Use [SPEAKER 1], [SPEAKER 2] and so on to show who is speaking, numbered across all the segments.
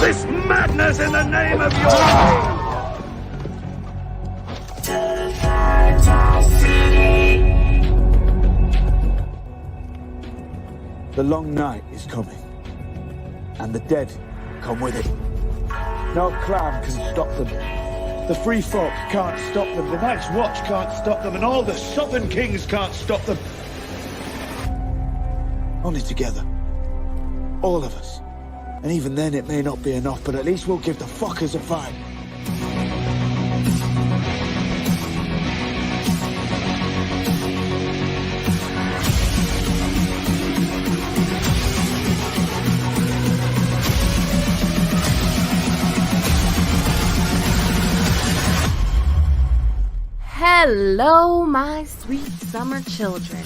[SPEAKER 1] this madness in the name of your...
[SPEAKER 2] The long night is coming, and the dead come with it. No clan can stop them. The free folk can't stop them. The Night's Watch can't stop them, and all the Southern Kings can't stop them. Only together. All of us. And even then it may not be enough, but at least we'll give the fuckers a fight.
[SPEAKER 3] Hello, my sweet summer children.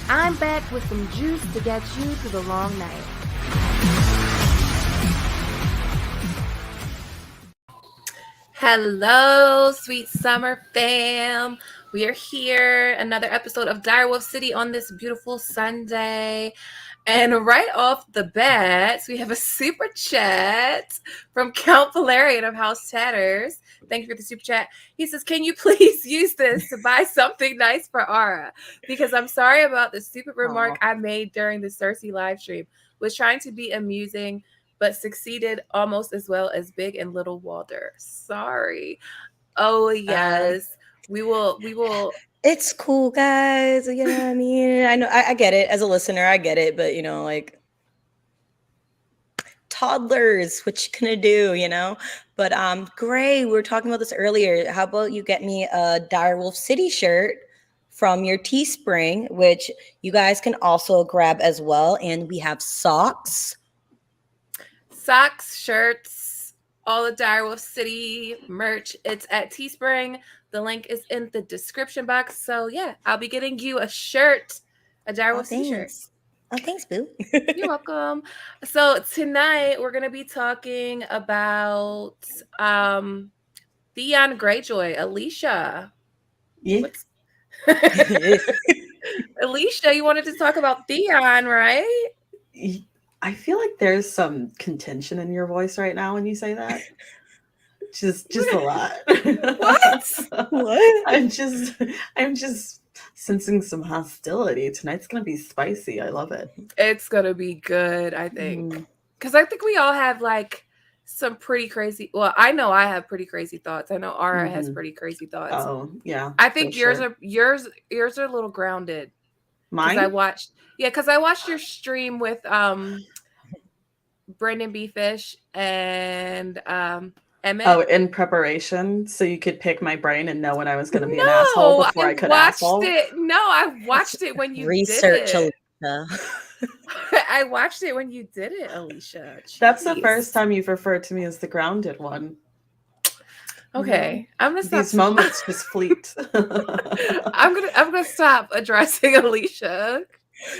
[SPEAKER 3] I'm back with some juice to get you through the long night. Hello, sweet summer fam. We are here, another episode of DireWolfCity on this beautiful Sunday. And right off the bat, we have a super chat from Count Valerian of House Tatters. Thank you for the super chat. He says, can you please use this to buy something nice for Ara? Because I'm sorry about the stupid remark I made during the Cersei live stream. Was trying to be amusing, but succeeded almost as well as Big and Little Walder. Sorry. Oh, yes. We will.
[SPEAKER 4] It's cool, guys. You know what I mean? I know, I get it. As a listener, I get it. But, you know, like, toddlers, what you gonna do, you know? But Gray, we were talking about this earlier. How about you get me a DireWolfCity shirt from your Teespring, which you guys can also grab as well. And we have socks,
[SPEAKER 3] shirts, all the DireWolfCity merch. It's at Teespring. The link is in the description box. So yeah, I'll be getting you a shirt, a DireWolfCity shirt.
[SPEAKER 4] Oh, thanks, boo.
[SPEAKER 3] You're welcome. So tonight we're gonna be talking about Theon Greyjoy, Alicia.
[SPEAKER 5] Yeah.
[SPEAKER 3] Alicia, you wanted to talk about Theon, right?
[SPEAKER 5] I feel like there's some contention in your voice right now when you say that. Just a lot.
[SPEAKER 3] What?
[SPEAKER 4] What?
[SPEAKER 5] I'm just sensing some hostility. Tonight's gonna be spicy. I love it.
[SPEAKER 3] It's gonna be good, I think. Because I think we all have like some pretty crazy. Well, I know I have pretty crazy thoughts. I know Ara has pretty crazy thoughts.
[SPEAKER 5] Oh yeah.
[SPEAKER 3] I think yours are a little grounded.
[SPEAKER 5] Mine.
[SPEAKER 3] I watched your stream with Brendan B. Fish and Emmett.
[SPEAKER 5] Oh, in preparation, so you could pick my brain and know when I was going to be an asshole before I could asshole.
[SPEAKER 3] I watched it when you
[SPEAKER 4] research,
[SPEAKER 3] did it.
[SPEAKER 4] Alicia.
[SPEAKER 3] I watched it when you did it, Alicia. Jeez.
[SPEAKER 5] That's the first time you've referred to me as the grounded one.
[SPEAKER 3] Okay, I'm gonna stop.
[SPEAKER 5] These moments just fleet.
[SPEAKER 3] I'm gonna stop addressing Alicia.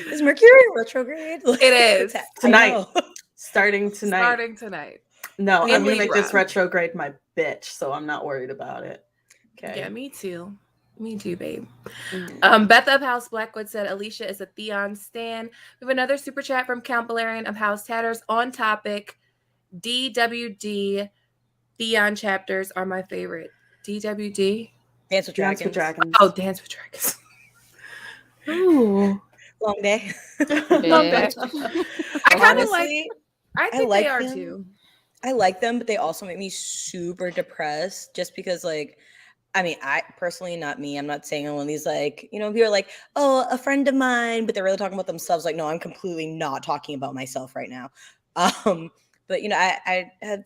[SPEAKER 4] Is Mercury retrograde?
[SPEAKER 3] It is
[SPEAKER 5] tonight. Starting tonight. No, I'm gonna make this retrograde my bitch, so I'm not worried about it. Okay.
[SPEAKER 3] Yeah, me too. Me too, babe. Beth of House Blackwood said Alicia is a Theon stan. We have another super chat from Count Valerian of House Tatters on topic. DWD Theon chapters are my favorite. DWD?
[SPEAKER 4] Dance with Dragons.
[SPEAKER 3] Oh, Dance with Dragons. Ooh.
[SPEAKER 4] Long day.
[SPEAKER 3] Long day. I kind of like. I think
[SPEAKER 4] like
[SPEAKER 3] they are
[SPEAKER 4] them.
[SPEAKER 3] too.
[SPEAKER 4] I like them, but they also make me super depressed just because, like, I mean, I personally, not me. I'm not saying one of these, like, you know, people are like, oh, a friend of mine, but they're really talking about themselves. Like, no, I'm completely not talking about myself right now. But, you know, I had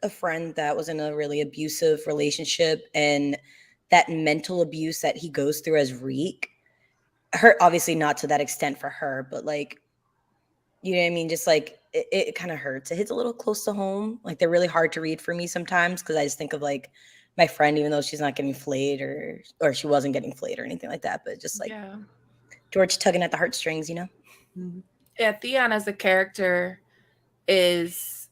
[SPEAKER 4] a friend that was in a really abusive relationship, and that mental abuse that he goes through as Reek hurt, obviously not to that extent for her, but like, you know what I mean? Just like, it kind of hurts. It hits a little close to home. Like, they're really hard to read for me sometimes because I just think of like my friend, even though she's not getting flayed or she wasn't getting flayed or anything like that, but just like George tugging at the heartstrings, you know?
[SPEAKER 3] Yeah, Theon as a character is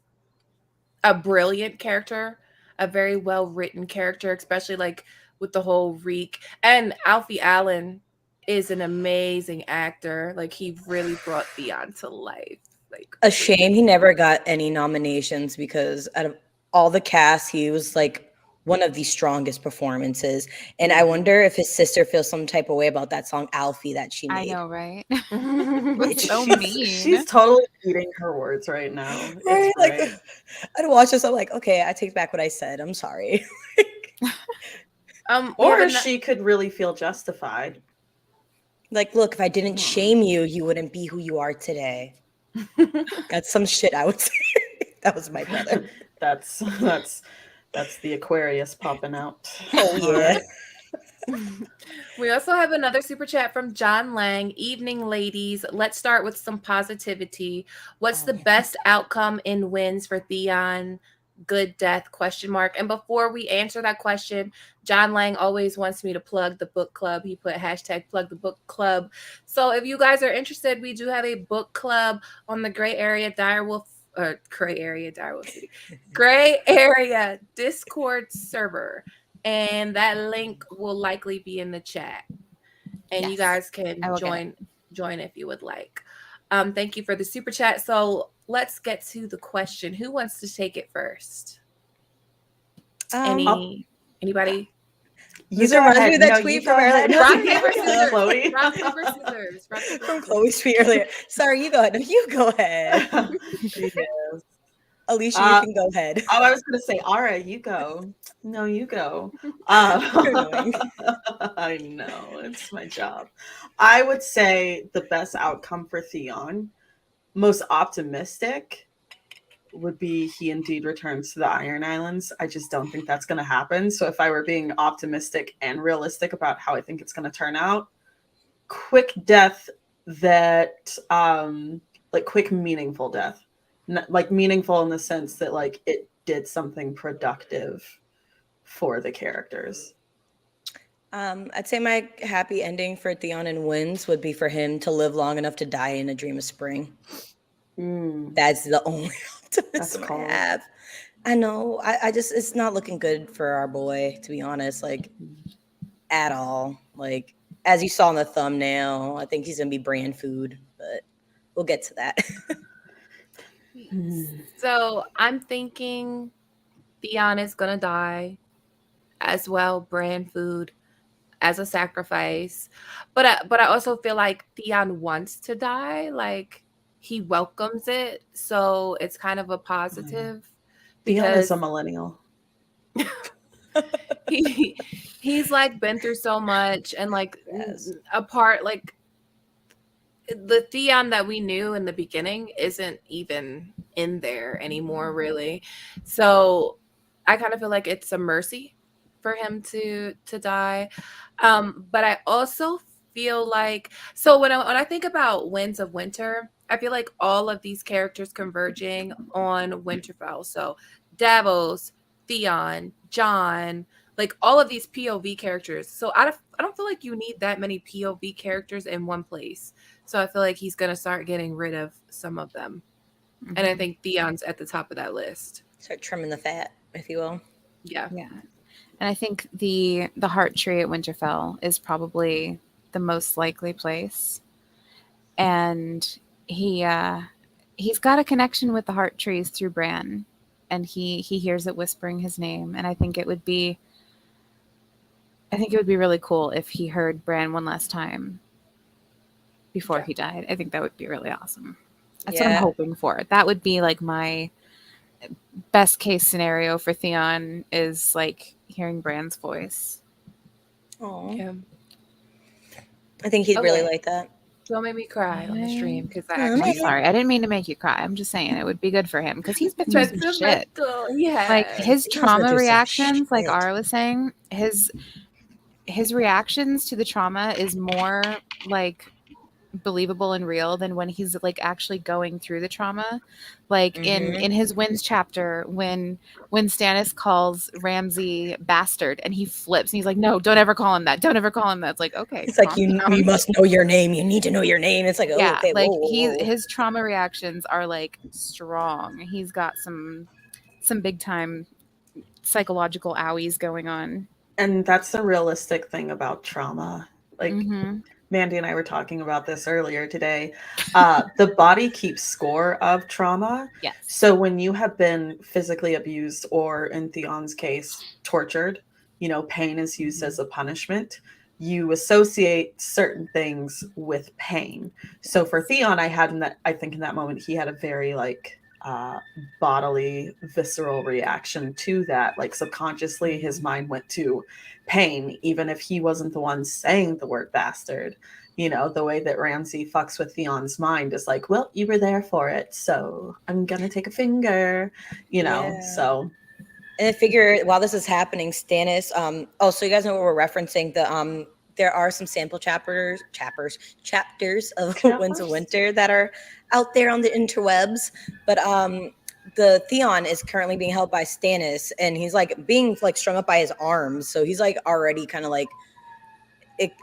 [SPEAKER 3] a brilliant character, a very well-written character, especially like with the whole Reek. And Alfie Allen is an amazing actor. Like, he really brought Theon to life. Like,
[SPEAKER 4] a shame he never got any nominations, because out of all the cast, he was like one of the strongest performances. And I wonder if his sister feels some type of way about that song Alfie that she made.
[SPEAKER 6] I know, right?
[SPEAKER 5] It's
[SPEAKER 6] so mean.
[SPEAKER 5] She's totally eating her words right now.
[SPEAKER 4] Right? Like,
[SPEAKER 5] great.
[SPEAKER 4] I'd watch this, I'm like, okay, I take back what I said. I'm sorry.
[SPEAKER 5] Or she could really feel justified.
[SPEAKER 4] Like, look, if I didn't shame you, you wouldn't be who you are today. That's some shit I would say. That was my brother.
[SPEAKER 5] That's the Aquarius popping out.
[SPEAKER 4] Oh yeah.
[SPEAKER 3] We also have another super chat from John Lang. Evening, ladies. Let's start with some positivity. What's the best outcome in wins for Theon? Good death ? And before we answer that question, John Lang always wants me to plug the book club. He put hashtag plug the book club. So if you guys are interested, we do have a book club on the Gray Area Discord server, and that link will likely be in the chat, and you guys can join if you would like. Thank you for the super chat. So let's get to the question. Who wants to take it first? Anybody?
[SPEAKER 4] You reminds me of that tweet from earlier.
[SPEAKER 3] Rock, paper, scissors. Chloe. Rock, paper, scissors.
[SPEAKER 4] From Chloe's tweet earlier. Sorry, you go ahead. No, you go ahead. Alicia, you can go ahead.
[SPEAKER 5] Oh, I was going to say, Ara, you go. No, you go. I know. It's my job. I would say the best outcome for Theon, most optimistic, would be he indeed returns to the Iron Islands. I just don't think that's going to happen. So if I were being optimistic and realistic about how I think it's going to turn out, quick death that, like quick, meaningful death. Like meaningful in the sense that like it did something productive for the characters.
[SPEAKER 4] I'd say my happy ending for Theon and Wins would be for him to live long enough to die in a dream of spring. That's the only optimism I have. I know. I just, it's not looking good for our boy, to be honest, like at all. Like, as you saw in the thumbnail, I think he's gonna be Bran food, but we'll get to that.
[SPEAKER 3] So I'm thinking Theon is gonna die as well, Bran food as a sacrifice. But I also feel like Theon wants to die, like he welcomes it, so it's kind of a positive.
[SPEAKER 5] Theon is a millennial.
[SPEAKER 3] He's like been through so much, and like apart, like the Theon that we knew in the beginning isn't even in there anymore, really. So I kind of feel like it's a mercy for him to die. But I also feel like, so when I think about Winds of Winter, I feel like all of these characters converging on Winterfell. So Davos, Theon, John, like all of these POV characters. So I don't feel like you need that many POV characters in one place. So I feel like he's going to start getting rid of some of them. Mm-hmm. And I think Theon's at the top of that list.
[SPEAKER 4] Start trimming the fat, if you will.
[SPEAKER 3] Yeah.
[SPEAKER 6] Yeah. And I think the heart tree at Winterfell is probably the most likely place. And he's got a connection with the heart trees through Bran. And he hears it whispering his name. And I think it would be really cool if he heard Bran one last time before he died. I think that would be really awesome. That's what I'm hoping for. That would be like my best case scenario for Theon, is like hearing Bran's voice.
[SPEAKER 4] Oh, yeah. I think he'd really like that.
[SPEAKER 3] Don't make me cry on the stream, because
[SPEAKER 6] I'm sorry. I didn't mean to make you cry. I'm just saying it would be good for him because he's been through some shit.
[SPEAKER 3] Yeah.
[SPEAKER 6] Like his trauma reactions, like Ara was saying, his reactions to the trauma is more like believable and real than when he's like actually going through the trauma. Like in his Winds chapter, when Stannis calls Ramsay bastard and he flips and he's like, no, don't ever call him that. Don't ever call him that. It's like, okay.
[SPEAKER 4] It's like, you must know your name. You need to know your name. It's like, oh,
[SPEAKER 6] yeah,
[SPEAKER 4] okay,
[SPEAKER 6] like
[SPEAKER 4] whoa.
[SPEAKER 6] His trauma reactions are like strong. He's got some big time psychological owies going on.
[SPEAKER 5] And that's the realistic thing about trauma. Like Mandy and I were talking about this earlier today. The body keeps score of trauma.
[SPEAKER 6] Yes.
[SPEAKER 5] So when you have been physically abused, or in Theon's case, tortured, pain is used as a punishment. You associate certain things with pain. So for Theon, I think in that moment, he had a very bodily, visceral reaction to that. Like subconsciously, his mind went to pain, even if he wasn't the one saying the word bastard. The way that Ramsay fucks with Theon's mind is like, well, you were there for it, so I'm gonna take a finger, so.
[SPEAKER 4] And I figure while this is happening, Stannis, so you guys know what we're referencing. There are some sample chapters of Winds of Winter that are out there on the interwebs. But the Theon is currently being held by Stannis, and he's being strung up by his arms. So he's already kind of I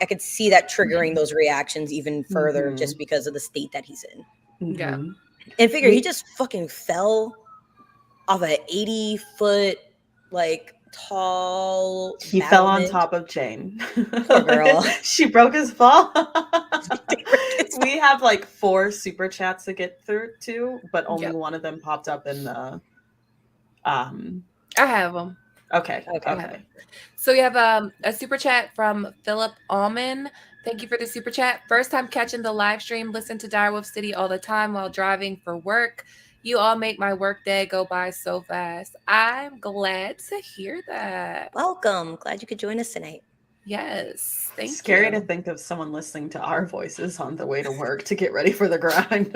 [SPEAKER 4] could see that triggering those reactions even further, just because of the state that he's in.
[SPEAKER 3] Yeah.
[SPEAKER 4] And figure he just fucking fell off an 80-foot tall.
[SPEAKER 5] He fell on top of Jane.
[SPEAKER 4] Poor girl.
[SPEAKER 5] She broke his fall. We have 4 super chats to get through to, but only one of them popped up in the.
[SPEAKER 3] I have them.
[SPEAKER 5] Okay.
[SPEAKER 3] So we have a super chat from Philip Alman. Thank you for the super chat. First time catching the live stream. Listen to Direwolf City all the time while driving for work. You all make my work day go by so fast. I'm glad to hear that.
[SPEAKER 4] Welcome. Glad you could join us tonight.
[SPEAKER 3] Yes. Thank you.
[SPEAKER 5] Scary to think of someone listening to our voices on the way to work to get ready for the grind.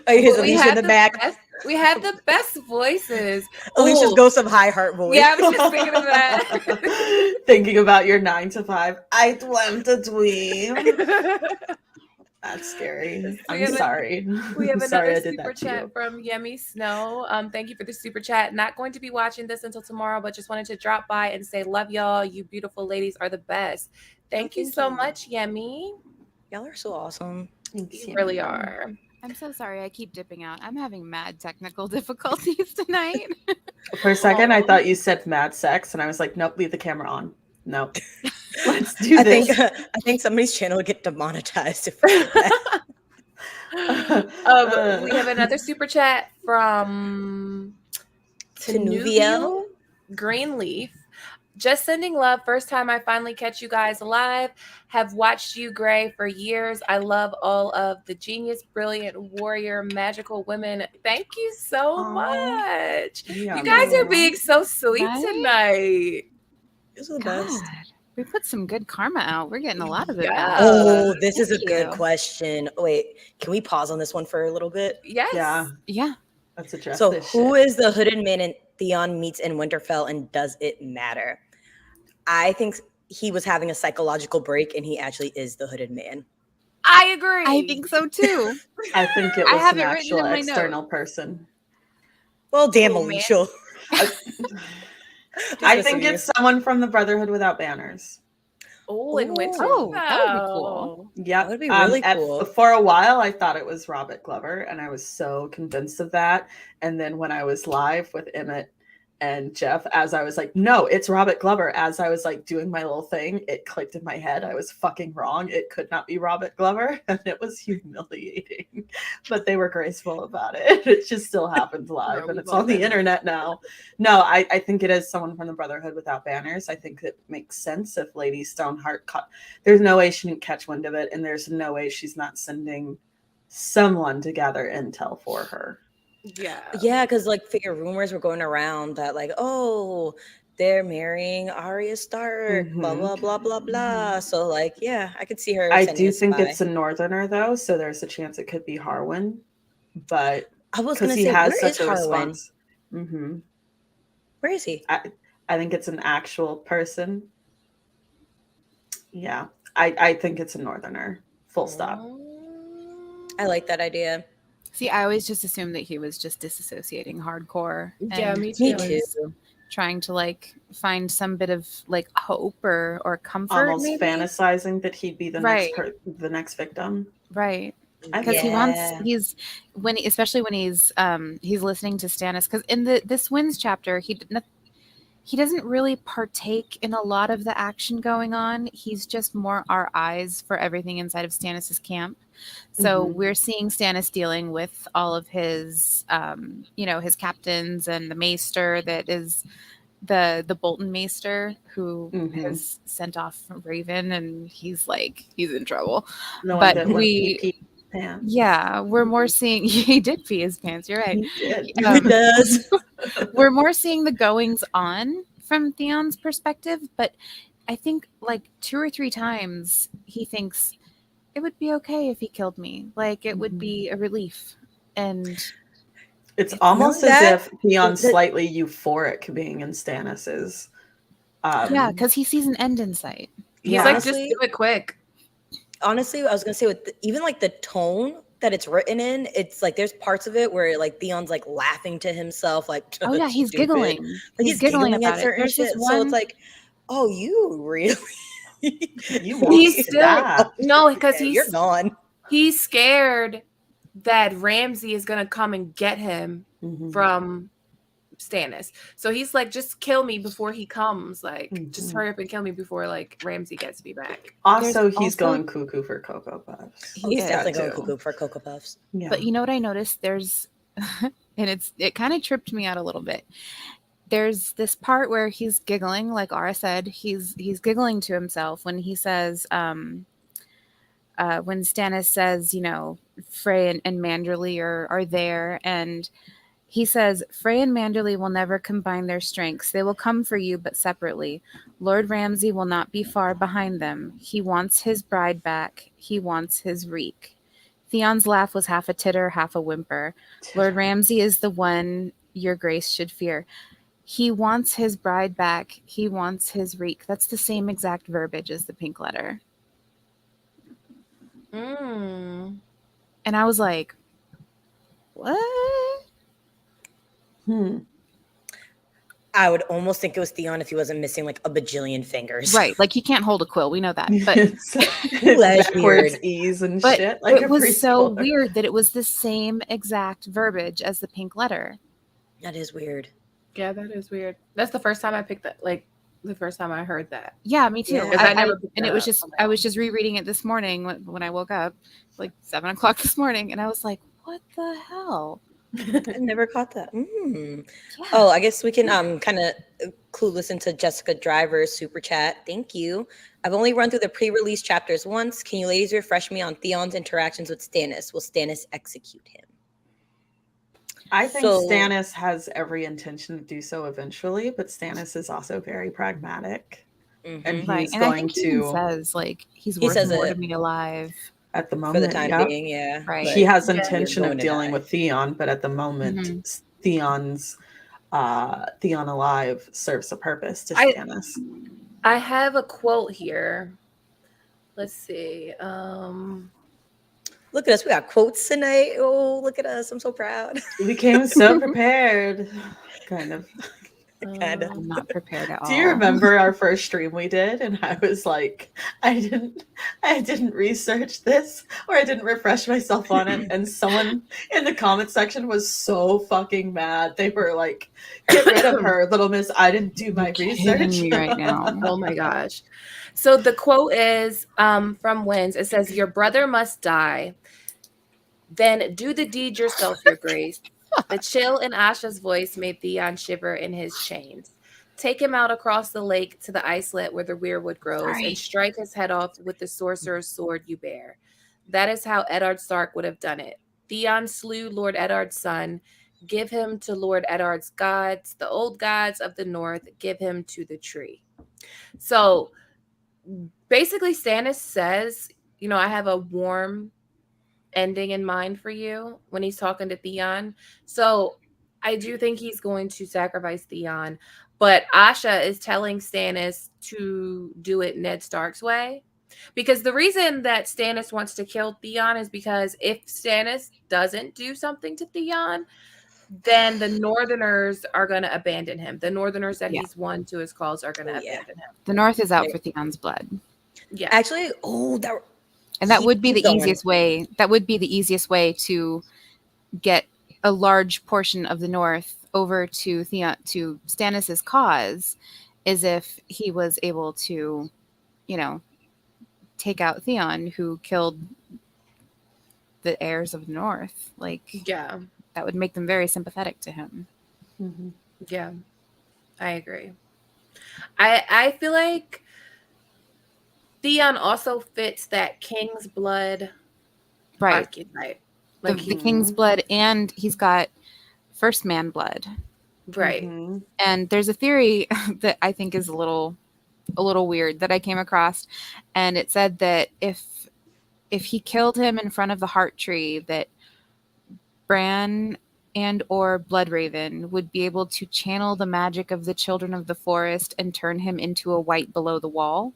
[SPEAKER 4] Here's Alicia in the back.
[SPEAKER 3] We have the best voices.
[SPEAKER 4] Alicia's Ghost of High Heart voice.
[SPEAKER 3] Yeah, I was just thinking of that.
[SPEAKER 5] Thinking about your 9 to 5. I dreamt a dream. That's scary. I'm sorry.
[SPEAKER 3] We have
[SPEAKER 5] sorry
[SPEAKER 3] another super chat from Yemi Snow. Thank you for the super chat. Not going to be watching this until tomorrow, but just wanted to drop by and say, love y'all. You beautiful ladies are the best. Thank you so much, Yemi.
[SPEAKER 4] Y'all are so awesome.
[SPEAKER 5] Thanks,
[SPEAKER 3] You really are.
[SPEAKER 6] I'm so sorry. I keep dipping out. I'm having mad technical difficulties tonight.
[SPEAKER 5] For a second, I thought you said mad sex, and I was like, nope, leave the camera on. Nope. Let's do this.
[SPEAKER 4] I think somebody's channel would get demonetized if we did that.
[SPEAKER 3] We have another super chat from
[SPEAKER 4] Tenuvio
[SPEAKER 3] Greenleaf. Just sending love. First time I finally catch you guys live. Have watched you, Gray, for years. I love all of the genius, brilliant, warrior, magical women. Thank you so much.
[SPEAKER 5] Yeah,
[SPEAKER 3] you guys are being so sweet tonight.
[SPEAKER 4] These are the best.
[SPEAKER 6] We put some good karma out. We're getting a lot of it.
[SPEAKER 3] Yeah.
[SPEAKER 4] Oh, this is a good question. Wait, can we pause on this one for a little bit?
[SPEAKER 3] Yes.
[SPEAKER 6] Yeah.
[SPEAKER 5] Let's address
[SPEAKER 4] So
[SPEAKER 5] this
[SPEAKER 4] who
[SPEAKER 5] shit.
[SPEAKER 4] is the hooded man in Theon meets in Winterfell, and does it matter? I think he was having a psychological break, and he actually is the hooded man.
[SPEAKER 3] I agree.
[SPEAKER 6] I think so too.
[SPEAKER 5] I think it
[SPEAKER 6] I
[SPEAKER 5] was
[SPEAKER 6] have
[SPEAKER 5] an
[SPEAKER 6] it written
[SPEAKER 5] actual
[SPEAKER 6] in my
[SPEAKER 5] external person.
[SPEAKER 4] Well, damn,
[SPEAKER 3] Oh,
[SPEAKER 4] Alicia.
[SPEAKER 5] I think it's someone from the Brotherhood Without Banners.
[SPEAKER 3] Oh, in Winterfell.
[SPEAKER 6] Oh, that would be cool.
[SPEAKER 5] Yep.
[SPEAKER 4] That would be really cool.
[SPEAKER 5] For a while, I thought it was Robert Glover, and I was so convinced of that. And then when I was live with Emmett and Jeff, as I was like, no, it's Robert Glover. As I was doing my little thing, it clicked in my head. I was fucking wrong. It could not be Robert Glover. And it was humiliating. But they were graceful about it. It just still happened live. And it's on the internet now. No, I think it is someone from the Brotherhood Without Banners. I think it makes sense if Lady Stoneheart there's no way she didn't catch wind of it. And there's no way she's not sending someone to gather intel for her.
[SPEAKER 4] Yeah, because figure rumors were going around that oh, they're marrying Arya Stark, blah blah blah blah blah. So yeah, I could see her.
[SPEAKER 5] I do think it's a northerner though, so there's a chance it could be Harwin. But
[SPEAKER 4] I was going to say, where is Harwin? Where is he?
[SPEAKER 5] I think it's an actual person. Yeah, I think it's a northerner. Full stop.
[SPEAKER 4] I like that idea.
[SPEAKER 6] See, I always just assumed that he was just disassociating hardcore.
[SPEAKER 3] Yeah,
[SPEAKER 6] and
[SPEAKER 3] me too.
[SPEAKER 6] Trying to find some bit of hope or comfort.
[SPEAKER 5] Almost
[SPEAKER 6] maybe?
[SPEAKER 5] fantasizing that he'd be the next victim.
[SPEAKER 6] Right. Because especially when he's listening to Stannis, because in this Winds chapter, he doesn't really partake in a lot of the action going on. He's just more our eyes for everything inside of Stannis' camp. So we're seeing Stannis dealing with all of his, his captains and the maester that is the Bolton maester who has sent off Raven, and he's in trouble. But we're more seeing he did pee his pants. You're right.
[SPEAKER 5] He
[SPEAKER 4] does.
[SPEAKER 6] We're more seeing the goings on from Theon's perspective, but I think 2 or 3 times he thinks it would be okay if he killed me. It would be a relief. And
[SPEAKER 5] it's almost as if Theon's slightly euphoric being in Stannis's.
[SPEAKER 6] Because he sees an end in sight.
[SPEAKER 3] He's just do it quick.
[SPEAKER 4] Honestly, I was gonna say with even the tone that it's written in, it's there's parts of it where Theon's laughing to himself,
[SPEAKER 6] oh yeah, he's
[SPEAKER 4] stupid.
[SPEAKER 6] giggling.
[SPEAKER 4] He's giggling at certain shit. So it's oh, you really?
[SPEAKER 3] He's still no, because
[SPEAKER 4] you're gone.
[SPEAKER 3] He's scared that Ramsay is gonna come and get him from Stannis. So he's just kill me before he comes. Just hurry up and kill me before Ramsay gets me back.
[SPEAKER 5] Also, he's going cuckoo for Cocoa Puffs.
[SPEAKER 4] He's definitely going cuckoo for Cocoa Puffs.
[SPEAKER 6] Yeah. But you know what I noticed? There's and it kind of tripped me out a little bit. There's this part where he's giggling, like Ara said, he's giggling to himself when he says, when Stannis says, Frey and Manderley are there, and he says, Frey and Manderley will never combine their strengths. They will come for you, but separately. Lord Ramsay will not be far behind them. He wants his bride back. He wants his reek. Theon's laugh was half a titter, half a whimper. Lord Ramsay is the one your grace should fear. He wants his bride back. He wants his reek. That's the same exact verbiage as the pink letter. And I was like, what?
[SPEAKER 4] I would almost think it was Theon if he wasn't missing a bajillion fingers.
[SPEAKER 6] Right. He can't hold a quill. We know that. But
[SPEAKER 4] that's weird.
[SPEAKER 5] E's and
[SPEAKER 6] but
[SPEAKER 5] shit.
[SPEAKER 6] It was so weird that it was the same exact verbiage as the pink letter.
[SPEAKER 4] That is weird.
[SPEAKER 3] Yeah, that is weird. That's the first time I picked that. The first time I heard that.
[SPEAKER 6] Yeah, me too.
[SPEAKER 3] Yeah,
[SPEAKER 6] I was just rereading it this morning when I woke up, 7:00 this morning, and I was like, what the hell?
[SPEAKER 4] I never caught that. Yeah. Oh, I guess we can kind of clueless into Jessica Driver's super chat. Thank you. I've only run through the pre-release chapters once. Can you ladies refresh me on Theon's interactions with Stannis? Will Stannis execute him?
[SPEAKER 5] I think Stannis has every intention to do so eventually, but Stannis is also very pragmatic. And he's going to
[SPEAKER 6] says he's worth more to me alive.
[SPEAKER 5] At the moment,
[SPEAKER 4] for the time being, yeah.
[SPEAKER 6] Right.
[SPEAKER 5] He has intention of dealing with Theon, but at the moment, Theon's Theon alive serves a purpose to Stannis.
[SPEAKER 3] I have a quote here. Let's see.
[SPEAKER 4] Look at us. We got quotes tonight. Oh, look at us. I'm so proud.
[SPEAKER 5] We came so prepared. Kind of.
[SPEAKER 6] I'm not prepared at all.
[SPEAKER 5] Do you remember our first stream we did? And I was like, I didn't research this, or I didn't refresh myself on it. And someone in the comment section was so fucking mad. They were like, get rid of her, little miss. I didn't do my research.
[SPEAKER 6] Me right now.
[SPEAKER 3] Oh my gosh. So the quote is from Wins. It says, your brother must die. Then do the deed yourself, your grace. The chill in Asha's voice made Theon shiver in his chains. Take him out across the lake to the icelet where the weirwood grows and strike his head off with the sorcerer's sword you bear. That is how Eddard Stark would have done it. Theon slew Lord Eddard's son. Give him to Lord Eddard's gods, the old gods of the north. Give him to the tree. So basically Stannis says, I have a warm ending in mind for you when he's talking to Theon. So I do think he's going to sacrifice Theon, but Asha is telling Stannis to do it Ned Stark's way, because the reason that Stannis wants to kill Theon is because if Stannis doesn't do something to Theon, then the Northerners are going to abandon him. The Northerners that he's won to his cause are going to abandon him.
[SPEAKER 6] The North is out for Theon's blood.
[SPEAKER 3] Yeah.
[SPEAKER 4] Actually,
[SPEAKER 6] that would be the easiest way. That would be the easiest way to get a large portion of the North over to Stannis's cause is if he was able to, take out Theon, who killed the heirs of the North. Like,
[SPEAKER 3] Yeah.
[SPEAKER 6] that would make them very sympathetic to him.
[SPEAKER 5] Mm-hmm.
[SPEAKER 3] Yeah. I agree. I feel like Theon also fits that king's blood archetype. Like
[SPEAKER 6] The king's blood, and he's got first man blood.
[SPEAKER 3] Right.
[SPEAKER 5] Mm-hmm.
[SPEAKER 6] And there's a theory that I think is a little weird that I came across, and it said that if he killed him in front of the heart tree, that Bran and or Bloodraven would be able to channel the magic of the children of the forest and turn him into a white below the wall.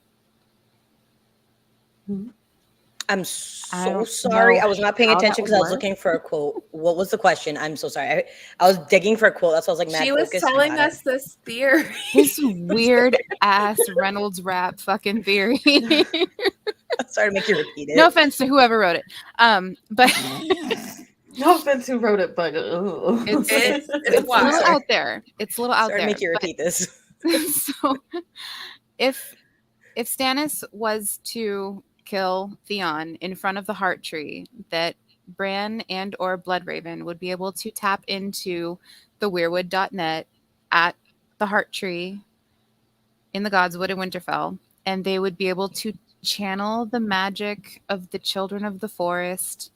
[SPEAKER 4] I'm so sorry. I was not paying attention because I was looking for a quote. What was the question? I'm so sorry. I was digging for a quote. That's why I was like, mad
[SPEAKER 3] she was
[SPEAKER 4] focused.
[SPEAKER 3] telling us this theory.
[SPEAKER 6] This weird ass Reynolds rap fucking theory.
[SPEAKER 4] Sorry to make you repeat it.
[SPEAKER 6] No offense to whoever wrote it. But
[SPEAKER 5] No offense who wrote it, but
[SPEAKER 3] It's
[SPEAKER 6] a little out there. It's a little out
[SPEAKER 4] Sorry
[SPEAKER 6] there.
[SPEAKER 4] to make you repeat this.
[SPEAKER 6] So if Stannis was to kill Theon in front of the heart tree, that Bran and or Bloodraven would be able to tap into the weirwood.net at the heart tree in the Godswood in Winterfell, and they would be able to channel the magic of the children of the forest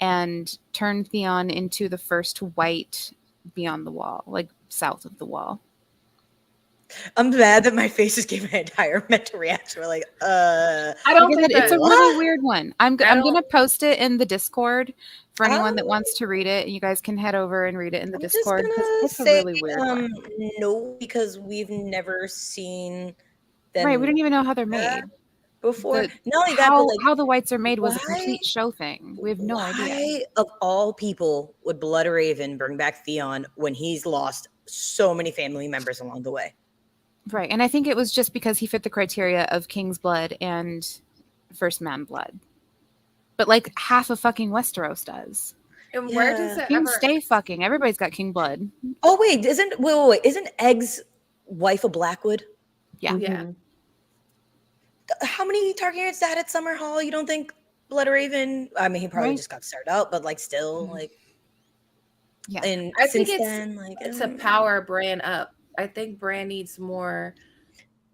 [SPEAKER 6] and turn Theon into the first white beyond the wall, like south of the wall.
[SPEAKER 4] I'm mad that my face just gave my entire mental reaction. We're like,
[SPEAKER 3] I don't think
[SPEAKER 6] it's a
[SPEAKER 3] that,
[SPEAKER 6] really weird one. I'm
[SPEAKER 3] I
[SPEAKER 6] gonna post it in the Discord for anyone
[SPEAKER 4] Oh.
[SPEAKER 6] that wants to read it. You guys can head over and read it in the
[SPEAKER 4] I'm just
[SPEAKER 6] Discord. 'Cause
[SPEAKER 4] gonna
[SPEAKER 6] it's a
[SPEAKER 4] say,
[SPEAKER 6] really weird one.
[SPEAKER 4] no, because we've never seen them
[SPEAKER 6] Right, we don't even know how they're made.
[SPEAKER 4] before.
[SPEAKER 6] The-
[SPEAKER 4] Not only that, but like,
[SPEAKER 6] how the whites are made was a
[SPEAKER 4] why-
[SPEAKER 6] complete show thing. We have no idea.
[SPEAKER 4] why of all people would Bloodraven bring back Theon when he's lost so many family members along the way?
[SPEAKER 6] Right, and I think it was just because he fit the criteria of king's blood and first man blood. But like half of fucking Westeros does.
[SPEAKER 3] and where
[SPEAKER 4] Yeah.
[SPEAKER 3] does it
[SPEAKER 6] Kings
[SPEAKER 3] ever
[SPEAKER 6] stay fucking. Everybody's got king blood.
[SPEAKER 4] Oh wait, isn't Egg's wife a Blackwood?
[SPEAKER 6] Yeah.
[SPEAKER 3] Yeah.
[SPEAKER 4] How many Targaryens died at Summer Hall? You don't think Bloodraven? I mean, he probably
[SPEAKER 6] Right.
[SPEAKER 4] just got started out, but like still, like,
[SPEAKER 6] Yeah.
[SPEAKER 4] and
[SPEAKER 3] I
[SPEAKER 4] since
[SPEAKER 3] think
[SPEAKER 4] then, like,
[SPEAKER 3] to power Bran up? I think Bran needs more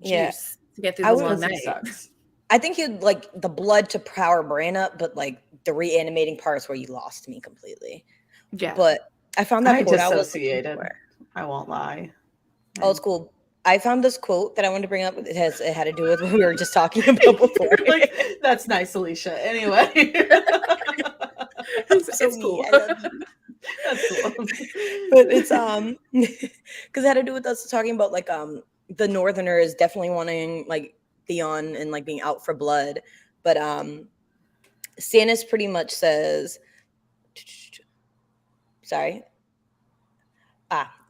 [SPEAKER 3] juice
[SPEAKER 4] Yeah.
[SPEAKER 3] to get through
[SPEAKER 4] I
[SPEAKER 3] the
[SPEAKER 4] was
[SPEAKER 3] long
[SPEAKER 5] Because
[SPEAKER 3] night.
[SPEAKER 5] it sucks.
[SPEAKER 4] I think he'd like the blood to power Bran up, but like the reanimating parts where you lost me completely.
[SPEAKER 3] Yeah.
[SPEAKER 4] But I found that
[SPEAKER 5] I
[SPEAKER 4] quote I was looking
[SPEAKER 5] dissociated.
[SPEAKER 4] for.
[SPEAKER 5] I won't lie.
[SPEAKER 4] Oh, it's cool. I found this quote that I wanted to bring up. It had to do with what we were just talking about before.
[SPEAKER 5] Like, that's nice, Alicia. Anyway.
[SPEAKER 3] It's
[SPEAKER 4] So
[SPEAKER 3] cool.
[SPEAKER 4] I love you.
[SPEAKER 5] That's cool.
[SPEAKER 4] But it's because it had to do with us talking about like the Northerners definitely wanting like Theon and like being out for blood, but Stannis pretty much says, sorry,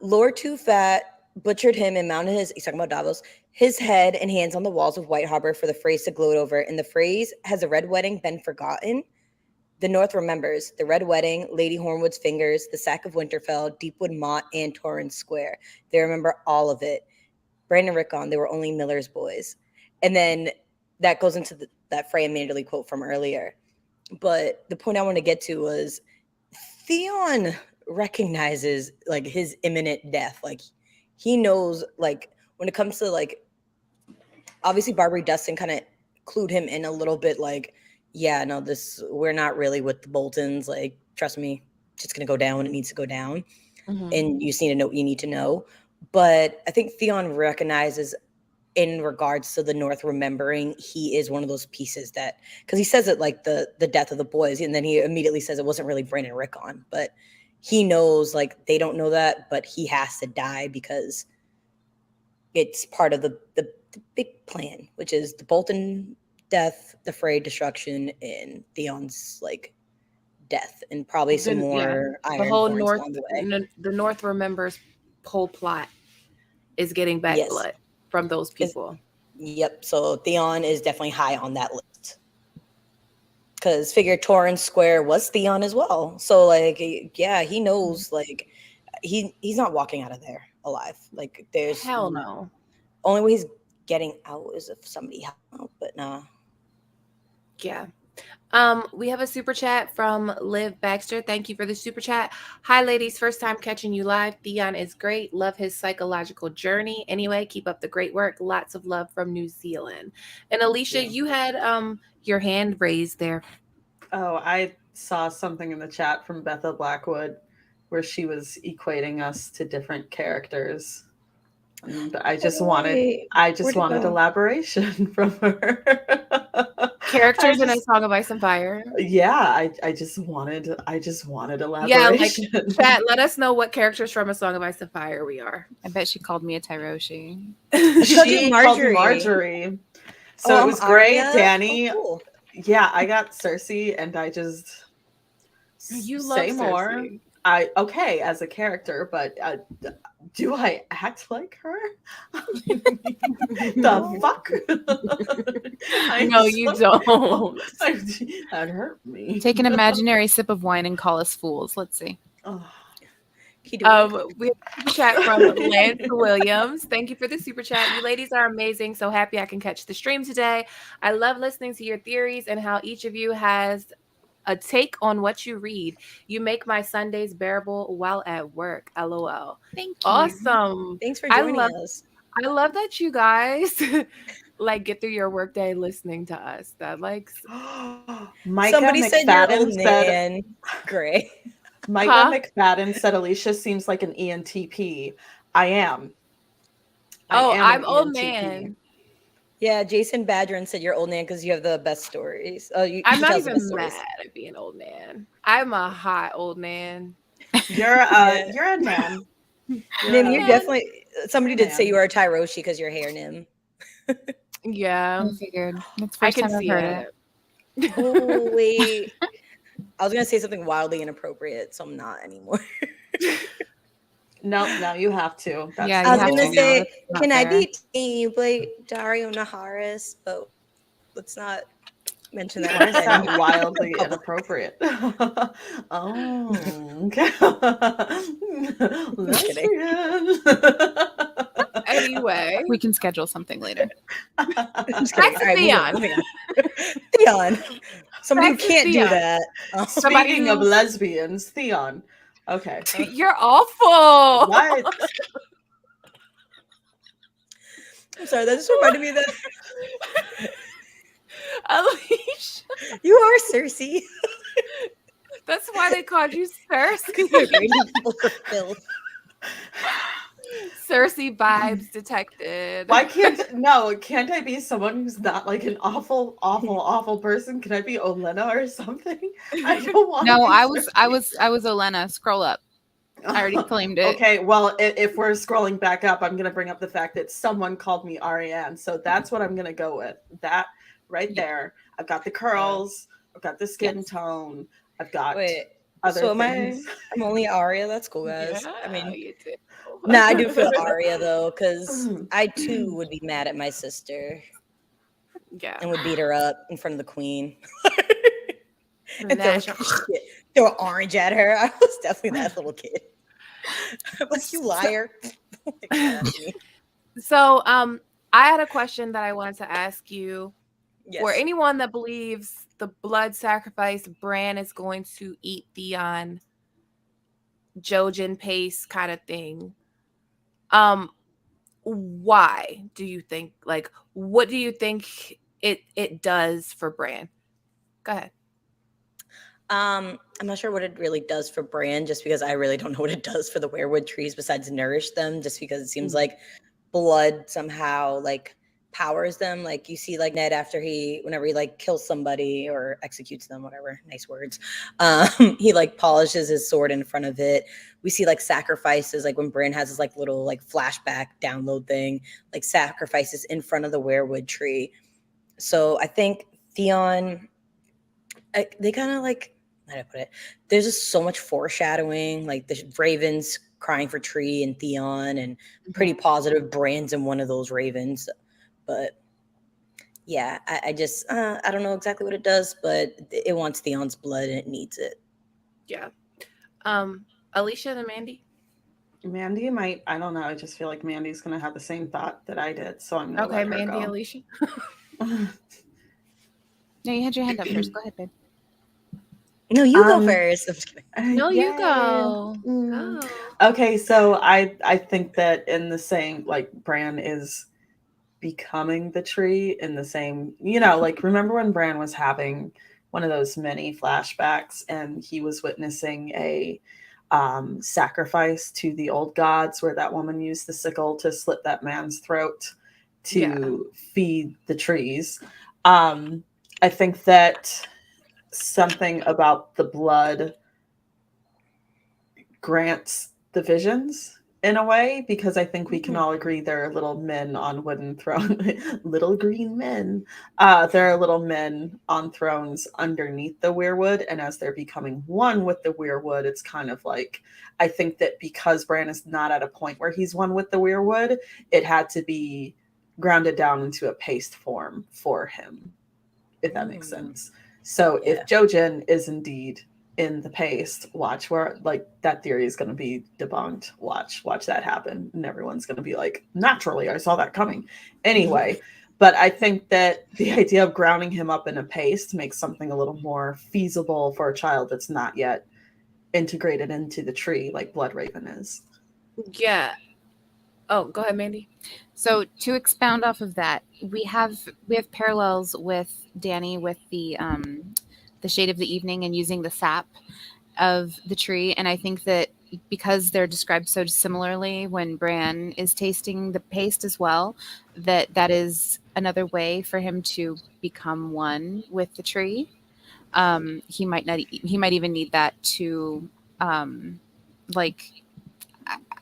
[SPEAKER 4] Lord Too Fat butchered him and mounted he's talking about Davos, his head and hands on the walls of White Harbor for the phrase to gloat over. And the phrase, has a red wedding been forgotten? The North remembers the Red Wedding, Lady Hornwood's fingers, the sack of Winterfell, Deepwood Motte, and Torrance Square. They remember all of it. Bran and Rickon, they were only Miller's boys. And then that goes into that Freya Manderly quote from earlier. But the point I want to get to was Theon recognizes like his imminent death. Like he knows, like when it comes to like, obviously Barbary Dustin kind of clued him in a little bit, like, yeah, no, we're not really with the Boltons. Like, trust me, it's just gonna go down when it needs to go down.
[SPEAKER 3] Mhm.
[SPEAKER 4] And you just need to know what you need to know. But I think Theon recognizes in regards to the North remembering, he is one of those pieces that, because he says it like the death of the boys, and then he immediately says it wasn't really Bran and Rickon, but he knows like they don't know that, but he has to die because it's part of the big plan, which is the Bolton death, the Frey destruction, and Theon's like death, and probably some more
[SPEAKER 3] the
[SPEAKER 4] Iron
[SPEAKER 3] whole
[SPEAKER 4] Horns
[SPEAKER 3] North,
[SPEAKER 4] along the way.
[SPEAKER 3] the North remembers whole plot is getting back
[SPEAKER 4] Yes.
[SPEAKER 3] blood from those people.
[SPEAKER 4] Yep. So Theon is definitely high on that list. Because figure Torrance Square was Theon as well. So like, yeah, he knows like he's not walking out of there alive. Like there's
[SPEAKER 3] Hell no.
[SPEAKER 4] only way he's getting out is if somebody helps out, but nah.
[SPEAKER 3] Yeah. We have a super chat from Liv Baxter. Thank you for the super chat. Hi, ladies. First time catching you live. Theon is great. Love his psychological journey. Anyway, keep up the great work. Lots of love from New Zealand. And Alicia, you had your hand raised there.
[SPEAKER 5] Oh, I saw something in the chat from Betha Blackwood where she was equating us to different characters. And I just wanted elaboration from her.
[SPEAKER 3] Characters in A Song of Ice and Fire.
[SPEAKER 5] Yeah, I just wanted elaboration.
[SPEAKER 3] Yeah, like chat, let us know what characters from A Song of Ice and Fire we are.
[SPEAKER 6] I bet she called me a Tyroshi.
[SPEAKER 5] She called Marjorie. So it was great, Danny.
[SPEAKER 4] Oh, cool.
[SPEAKER 5] Yeah, I got Cersei, and I just
[SPEAKER 3] You
[SPEAKER 5] say
[SPEAKER 3] love
[SPEAKER 5] more.
[SPEAKER 3] Cersei.
[SPEAKER 5] Okay as a character, but do I act like her? The fuck?
[SPEAKER 3] No, you don't.
[SPEAKER 5] That hurt me.
[SPEAKER 6] Take an imaginary sip of wine and call us fools. Let's see.
[SPEAKER 5] Oh.
[SPEAKER 3] We have a super chat from Lance Williams. Thank you for the super chat. You ladies are amazing. So happy I can catch the stream today. I love listening to your theories and how each of you has a take on what you read. You make my Sundays bearable while at work. LOL.
[SPEAKER 6] Thank you.
[SPEAKER 3] Awesome.
[SPEAKER 4] Thanks for joining us.
[SPEAKER 3] I love that you guys like get through your workday listening to us. That like
[SPEAKER 4] Somebody said your old man. Great.
[SPEAKER 5] Micah McFadden said Alicia seems like an ENTP. I am.
[SPEAKER 3] I'm old man.
[SPEAKER 4] Yeah, Jason Badgerin said you're old man because you have the best stories. Oh,
[SPEAKER 3] I'm not even mad at being old man. I'm a hot old man.
[SPEAKER 5] You're a man.
[SPEAKER 4] Nim, you're definitely. Somebody did say you are a Tyroshi because your hair, Nim.
[SPEAKER 3] Yeah,
[SPEAKER 6] I figured. That's the
[SPEAKER 3] I
[SPEAKER 6] first
[SPEAKER 3] can
[SPEAKER 6] time I've
[SPEAKER 3] see
[SPEAKER 6] heard
[SPEAKER 3] it.
[SPEAKER 4] Oh wait, I was gonna say something wildly inappropriate, so I'm not anymore.
[SPEAKER 5] No, you have to. That's
[SPEAKER 6] Yeah,
[SPEAKER 4] I was
[SPEAKER 6] have
[SPEAKER 4] gonna
[SPEAKER 6] to.
[SPEAKER 4] say,
[SPEAKER 6] That's not
[SPEAKER 4] can I
[SPEAKER 6] fair.
[SPEAKER 4] be team play Dario Naharis? But let's not mention that.
[SPEAKER 5] Why is that wildly inappropriate? Oh, okay. Lesbian.
[SPEAKER 3] Anyway,
[SPEAKER 6] We can schedule something later.
[SPEAKER 4] I'm just
[SPEAKER 3] Back
[SPEAKER 4] kidding.
[SPEAKER 3] to
[SPEAKER 4] All right,
[SPEAKER 3] Theon.
[SPEAKER 4] moving on. Theon. Somebody who
[SPEAKER 3] Back to
[SPEAKER 4] can't do
[SPEAKER 3] Theon.
[SPEAKER 4] that.
[SPEAKER 5] Speaking of lesbians, Theon. Okay.
[SPEAKER 3] You're awful.
[SPEAKER 5] What?
[SPEAKER 4] I'm sorry, that just reminded me of that.
[SPEAKER 3] Alicia.
[SPEAKER 4] You are Cersei.
[SPEAKER 3] That's why they called you Cersei. Cersei vibes detected.
[SPEAKER 5] Why can't I be someone who's not like an awful person? Can I be Olenna or something? I don't want
[SPEAKER 6] No,
[SPEAKER 5] to be
[SPEAKER 6] I was Olenna. Scroll up. I already claimed it.
[SPEAKER 5] Okay, well, if we're scrolling back up, I'm going to bring up the fact that someone called me Ariane. So that's what I'm going to go with. That right there. I've got the curls. I've got the skin tone. I've got other things.
[SPEAKER 4] I'm only Arya. That's cool, guys.
[SPEAKER 3] Yeah,
[SPEAKER 4] I mean,
[SPEAKER 3] you do.
[SPEAKER 4] nah, I do feel Arya, though, because I, too, would be mad at my sister
[SPEAKER 3] Yeah.
[SPEAKER 4] and would beat her up in front of the queen. And
[SPEAKER 3] Natural.
[SPEAKER 4] throw an orange at her. I was definitely that little kid. Like, you liar. Oh my God.
[SPEAKER 3] So, I had a question that I wanted to ask you.
[SPEAKER 4] Yes.
[SPEAKER 3] For anyone that believes the blood sacrifice, Bran is going to eat Theon, Jojen pace kind of thing. Why do you think? Like, what do you think it does for Bran? Go ahead.
[SPEAKER 4] I'm not sure what it really does for Bran, just because I really don't know what it does for the werewood trees besides nourish them, just because it seems like blood somehow like powers them. Like you see like Ned whenever he like kills somebody or executes them, whatever, nice words, he like polishes his sword in front of it. We see like sacrifices, like when Bran has his like little like flashback download thing, like sacrifices in front of the werewood tree. So I think Theon, they kind of like, how do I put it? There's just so much foreshadowing, like the ravens crying for Tree and Theon, and pretty positive Bran's in one of those ravens. But yeah, I just I don't know exactly what it does, but it wants Theon's blood and it needs it.
[SPEAKER 3] Yeah. Alicia and Mandy?
[SPEAKER 5] Mandy might. I don't know. I just feel like Mandy's gonna have the same thought that I did, so I'm gonna
[SPEAKER 3] Okay,
[SPEAKER 5] let her
[SPEAKER 3] Mandy,
[SPEAKER 5] go.
[SPEAKER 3] Alicia.
[SPEAKER 6] No, you had your hand up first. Go ahead, babe.
[SPEAKER 4] No, you go first. I'm just kidding.
[SPEAKER 3] No, you
[SPEAKER 5] Yay.
[SPEAKER 3] go.
[SPEAKER 5] Mm.
[SPEAKER 3] Go.
[SPEAKER 5] Okay, so I think that in the same, like, Bran is becoming the tree in the same, like, remember when Bran was having one of those mini flashbacks and he was witnessing a sacrifice to the old gods where that woman used the sickle to slit that man's throat to feed the trees. I think that something about the blood grants the visions in a way, because I think we can all agree there are little men on wooden thrones, little green men. There are little men on thrones underneath the weirwood, and as they're becoming one with the weirwood, it's kind of like, I think that because Bran is not at a point where he's one with the weirwood, it had to be grounded down into a paste form for him, if that makes sense. So if Jojen is indeed in the paste, watch where, like, that theory is going to be debunked. Watch that happen, and everyone's going to be like, naturally, I saw that coming. Anyway, but I think that the idea of grounding him up in a paste makes something a little more feasible for a child that's not yet integrated into the tree like Bloodraven is.
[SPEAKER 3] Yeah. Oh, go ahead, Mandy.
[SPEAKER 6] So to expound off of that, we have parallels with Dany with the shade of the evening and using the sap of the tree, and I think that because they're described so similarly when Bran is tasting the paste as well, that is another way for him to become one with the tree. He might even need that to like,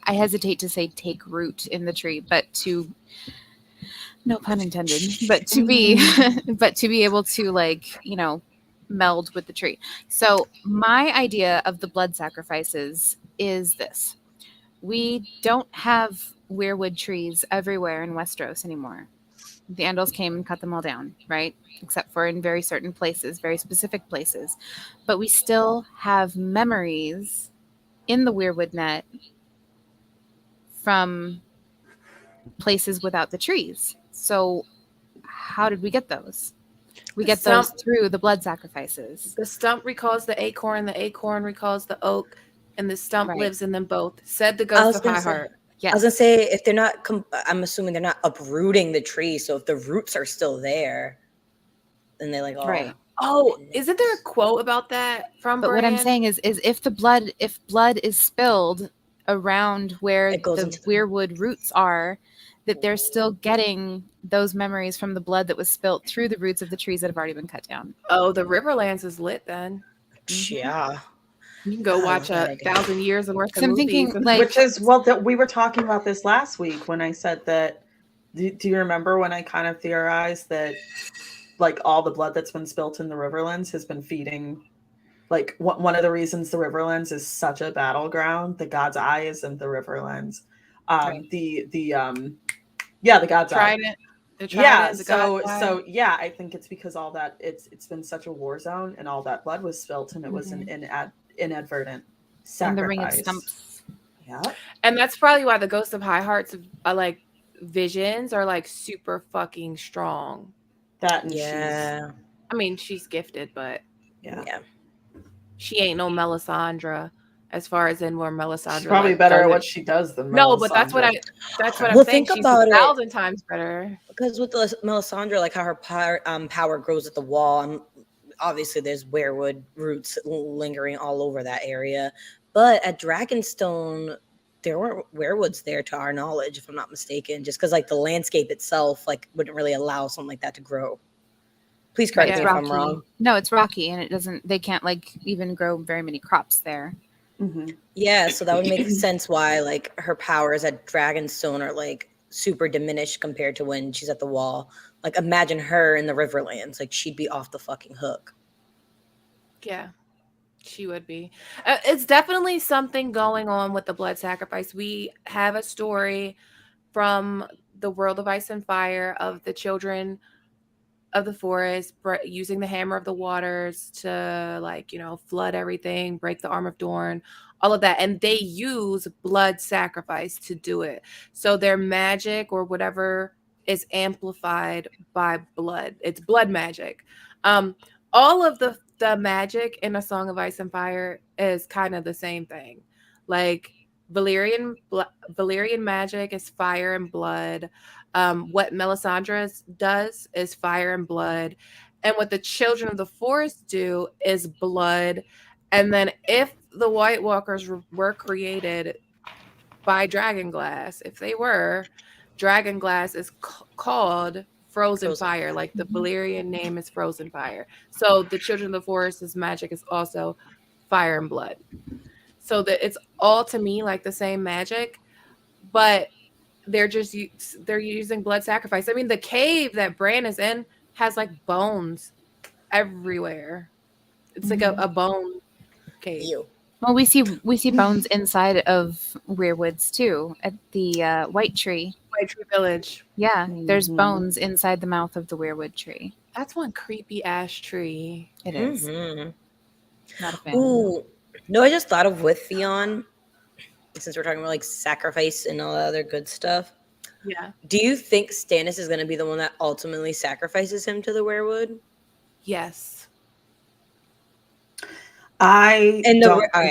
[SPEAKER 6] I hesitate to say take root in the tree, but to, no pun intended, but to be able to, like, meld with the tree. So my idea of the blood sacrifices is this: we don't have weirwood trees everywhere in Westeros anymore. The Andals came and cut them all down, right? Except for in very certain places, very specific places. But we still have memories in the weirwood net from places without the trees. So how did we get those? We get those through the blood sacrifices.
[SPEAKER 3] The stump recalls the acorn recalls the oak, and the stump lives in them both, said the ghost of High Heart.
[SPEAKER 4] Yes. I was gonna say, if they're not, I'm assuming they're not uprooting the tree. So if the roots are still there, then they're like, oh,
[SPEAKER 3] right. Oh, isn't there a quote about that from
[SPEAKER 6] But
[SPEAKER 3] Bran?
[SPEAKER 6] what I'm saying is if blood is spilled around where the weirwood roots are, that they're still getting those memories from the blood that was spilt through the roots of the trees that have already been cut down.
[SPEAKER 3] Oh, the Riverlands is lit then.
[SPEAKER 4] Yeah.
[SPEAKER 3] You can go watch 1,000 years of worth of
[SPEAKER 6] I'm
[SPEAKER 3] movies.
[SPEAKER 6] thinking, like,
[SPEAKER 5] which is, we were talking about this last week when I said that, do you remember when I kind of theorized that, like, all the blood that's been spilt in the Riverlands has been feeding, like, one of the reasons the Riverlands is such a battleground, the God's Eye is in the Riverlands. The God's Eye. So yeah, I think it's because all that, it's been such a war zone, and all that blood was spilt, and it was an inadvertent sacrifice.
[SPEAKER 6] And the Ring of Stumps.
[SPEAKER 5] Yeah.
[SPEAKER 3] And that's probably why the Ghost of High Heart's visions are like super fucking strong.
[SPEAKER 5] That and
[SPEAKER 3] she's gifted, but
[SPEAKER 5] yeah.
[SPEAKER 3] She ain't no Melisandre, as far as in where Melisandre.
[SPEAKER 5] She's probably better at what she does than Melisandre.
[SPEAKER 3] No, but that's what I'm saying.
[SPEAKER 4] Think
[SPEAKER 3] she's
[SPEAKER 4] about
[SPEAKER 3] 1,000 times better.
[SPEAKER 4] Because with Melisandre, like how her power grows at the wall, and obviously there's weirwood roots lingering all over that area. But at Dragonstone, there weren't weirwoods there, to our knowledge, if I'm not mistaken. Just because, like, the landscape itself, like, wouldn't really allow something like that to grow. Please correct me if I'm wrong.
[SPEAKER 6] No, it's rocky, and they can't, like, even grow very many crops there.
[SPEAKER 5] Mm-hmm.
[SPEAKER 4] Yeah, so that would make sense why, like, her powers at Dragonstone are, like, super diminished compared to when she's at the wall. Like, imagine her in the Riverlands. Like, she'd be off the fucking hook.
[SPEAKER 3] Yeah, she would be. It's definitely something going on with the blood sacrifice. We have a story from the World of Ice and Fire of the children of the forest using the Hammer of the Waters to, like, flood everything, break the Arm of Dorne, all of that. And they use blood sacrifice to do it. So their magic or whatever is amplified by blood. It's blood magic. All of the magic in A Song of Ice and Fire is kind of the same thing. Like Valyrian magic is fire and blood. What Melisandre does is fire and blood. And what the Children of the Forest do is blood. And then if the White Walkers were created by Dragonglass, if they were, Dragonglass is called Frozen Fire. Like the Valyrian name is Frozen Fire. So the Children of the Forest's magic is also fire and blood. So that it's all to me like the same magic, but they're using blood sacrifice. I mean, the cave that Bran is in has like bones everywhere. It's like a bone cave.
[SPEAKER 4] Ew.
[SPEAKER 6] Well, we see bones inside of Weirwoods too, at the White Tree.
[SPEAKER 3] White Tree Village.
[SPEAKER 6] Yeah, there's bones inside the mouth of the Weirwood tree.
[SPEAKER 3] That's one creepy ass tree.
[SPEAKER 6] It is. Not a fan.
[SPEAKER 4] Ooh, no, I just thought of with Theon, since we're talking about like sacrifice and all that other good stuff.
[SPEAKER 3] Yeah.
[SPEAKER 4] Do you think Stannis is going to be the one that ultimately sacrifices him to the weirwood?
[SPEAKER 3] Yes.
[SPEAKER 4] All right,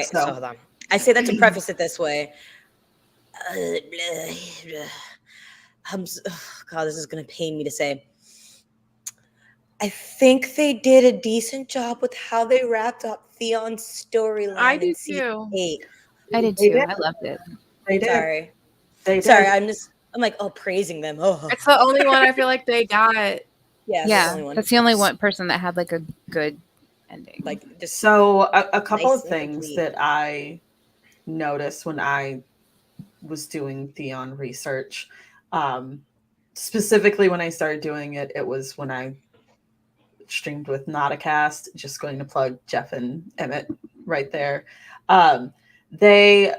[SPEAKER 5] so
[SPEAKER 4] hold on. I say that to preface it this way. God, this is going to pain me to say. I think they did a decent job with how they wrapped up Theon's storyline.
[SPEAKER 3] I do too.
[SPEAKER 4] 8.
[SPEAKER 6] I did too. I loved it.
[SPEAKER 5] They did.
[SPEAKER 4] Sorry.
[SPEAKER 5] They did.
[SPEAKER 4] Sorry, I'm like, praising them. Oh.
[SPEAKER 3] It's the only one I feel like they got.
[SPEAKER 4] Yeah,
[SPEAKER 6] that's the only one person that had like a good ending.
[SPEAKER 4] Like just
[SPEAKER 5] So a couple
[SPEAKER 4] nice
[SPEAKER 5] of things that I noticed when I was doing Theon research, specifically when I started doing it, it was when I streamed with Notacast. Just going to plug Jeff and Emmett right there. They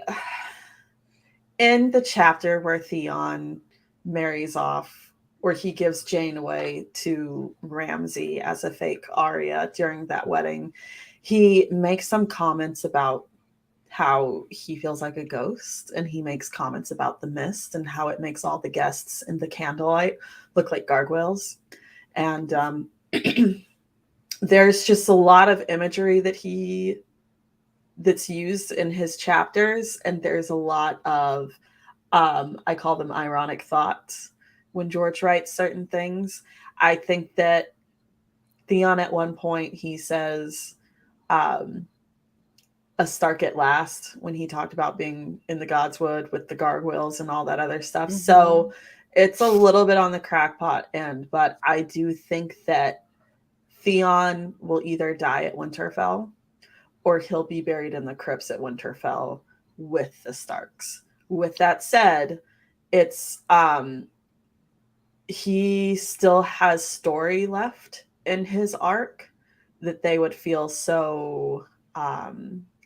[SPEAKER 5] in the chapter where Theon marries off, where he gives Jane away to Ramsay as a fake Arya during that wedding, he makes some comments about how he feels like a ghost, and he makes comments about the mist and how it makes all the guests in the candlelight look like gargoyles. And there's just a lot of imagery that's used in his chapters, and there's a lot of I call them ironic thoughts when George writes certain things. I think that Theon at one point, he says a Stark at last when he talked about being in the Godswood with the gargoyles and all that other stuff. So it's a little bit on the crackpot end, but I do think that Theon will either die at Winterfell or he'll be buried in the crypts at Winterfell with the Starks. With that said, it's he still has story left in his arc that they would feel so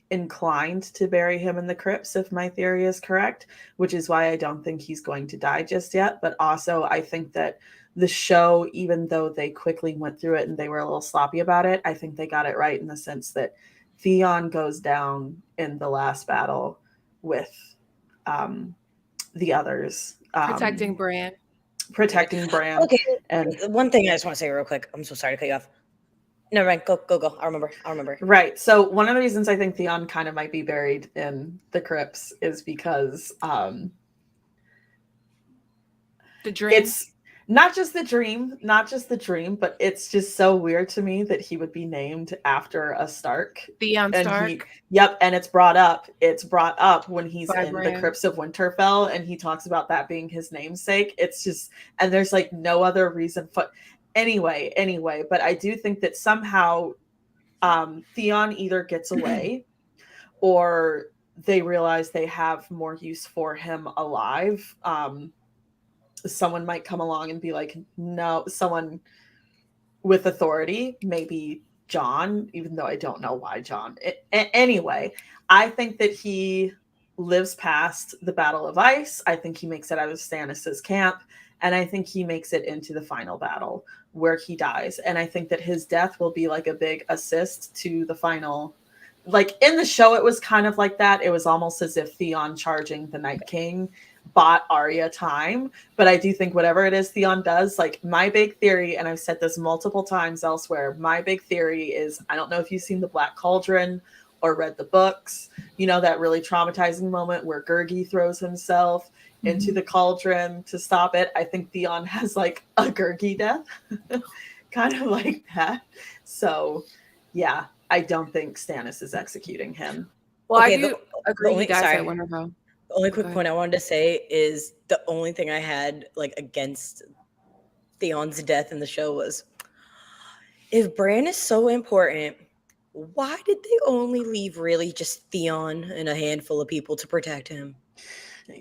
[SPEAKER 5] inclined to bury him in the crypts, if my theory is correct, which is why I don't think he's going to die just yet. But also I think that the show, even though they quickly went through it and they were a little sloppy about it, I think they got it right in the sense that Theon goes down in the last battle with the others.
[SPEAKER 3] Protecting Bran.
[SPEAKER 4] Okay.
[SPEAKER 5] And
[SPEAKER 4] one thing I just want to say real quick. I'm so sorry to cut you off. No, right. Go. I'll remember.
[SPEAKER 5] Right. So one of the reasons I think Theon kind of might be buried in the crypts is because
[SPEAKER 3] the dream.
[SPEAKER 5] It's not just the dream, but it's just so weird to me that he would be named after a Stark.
[SPEAKER 3] Theon Stark.
[SPEAKER 5] And it's brought up when he's
[SPEAKER 3] By
[SPEAKER 5] in
[SPEAKER 3] Bran.
[SPEAKER 5] the crypts of Winterfell, and he talks about that being his namesake. It's just, and there's like no other reason for. Anyway, but I do think that somehow Theon either gets away or they realize they have more use for him alive. Someone might come along and be like, no, someone with authority, maybe John, even though I don't know why John. Anyway, I think that he lives past the Battle of Ice. I think he makes it out of Stannis's camp, and I think he makes it into the final battle where he dies. And I think that his death will be like a big assist to the final like in the show, it was kind of like that. It was almost as if Theon charging the Night King bought Arya time. But I do think whatever it is Theon does, like my big theory, and I've said this multiple times elsewhere, my big theory is, I don't know if you've seen The Black Cauldron or read the books, you know, that really traumatizing moment where Gurgi throws himself into the cauldron to stop it. I think Theon has like a Gurgi death, kind of like that. So yeah, I don't think Stannis is executing him.
[SPEAKER 3] Well,
[SPEAKER 4] Okay,
[SPEAKER 3] I do agree you guys
[SPEAKER 4] sorry.
[SPEAKER 3] at Winterfell.
[SPEAKER 4] The only quick point I wanted to say is the only thing I had like against Theon's death in the show was, if Bran is so important, why did they only leave really just Theon and a handful of people to protect him?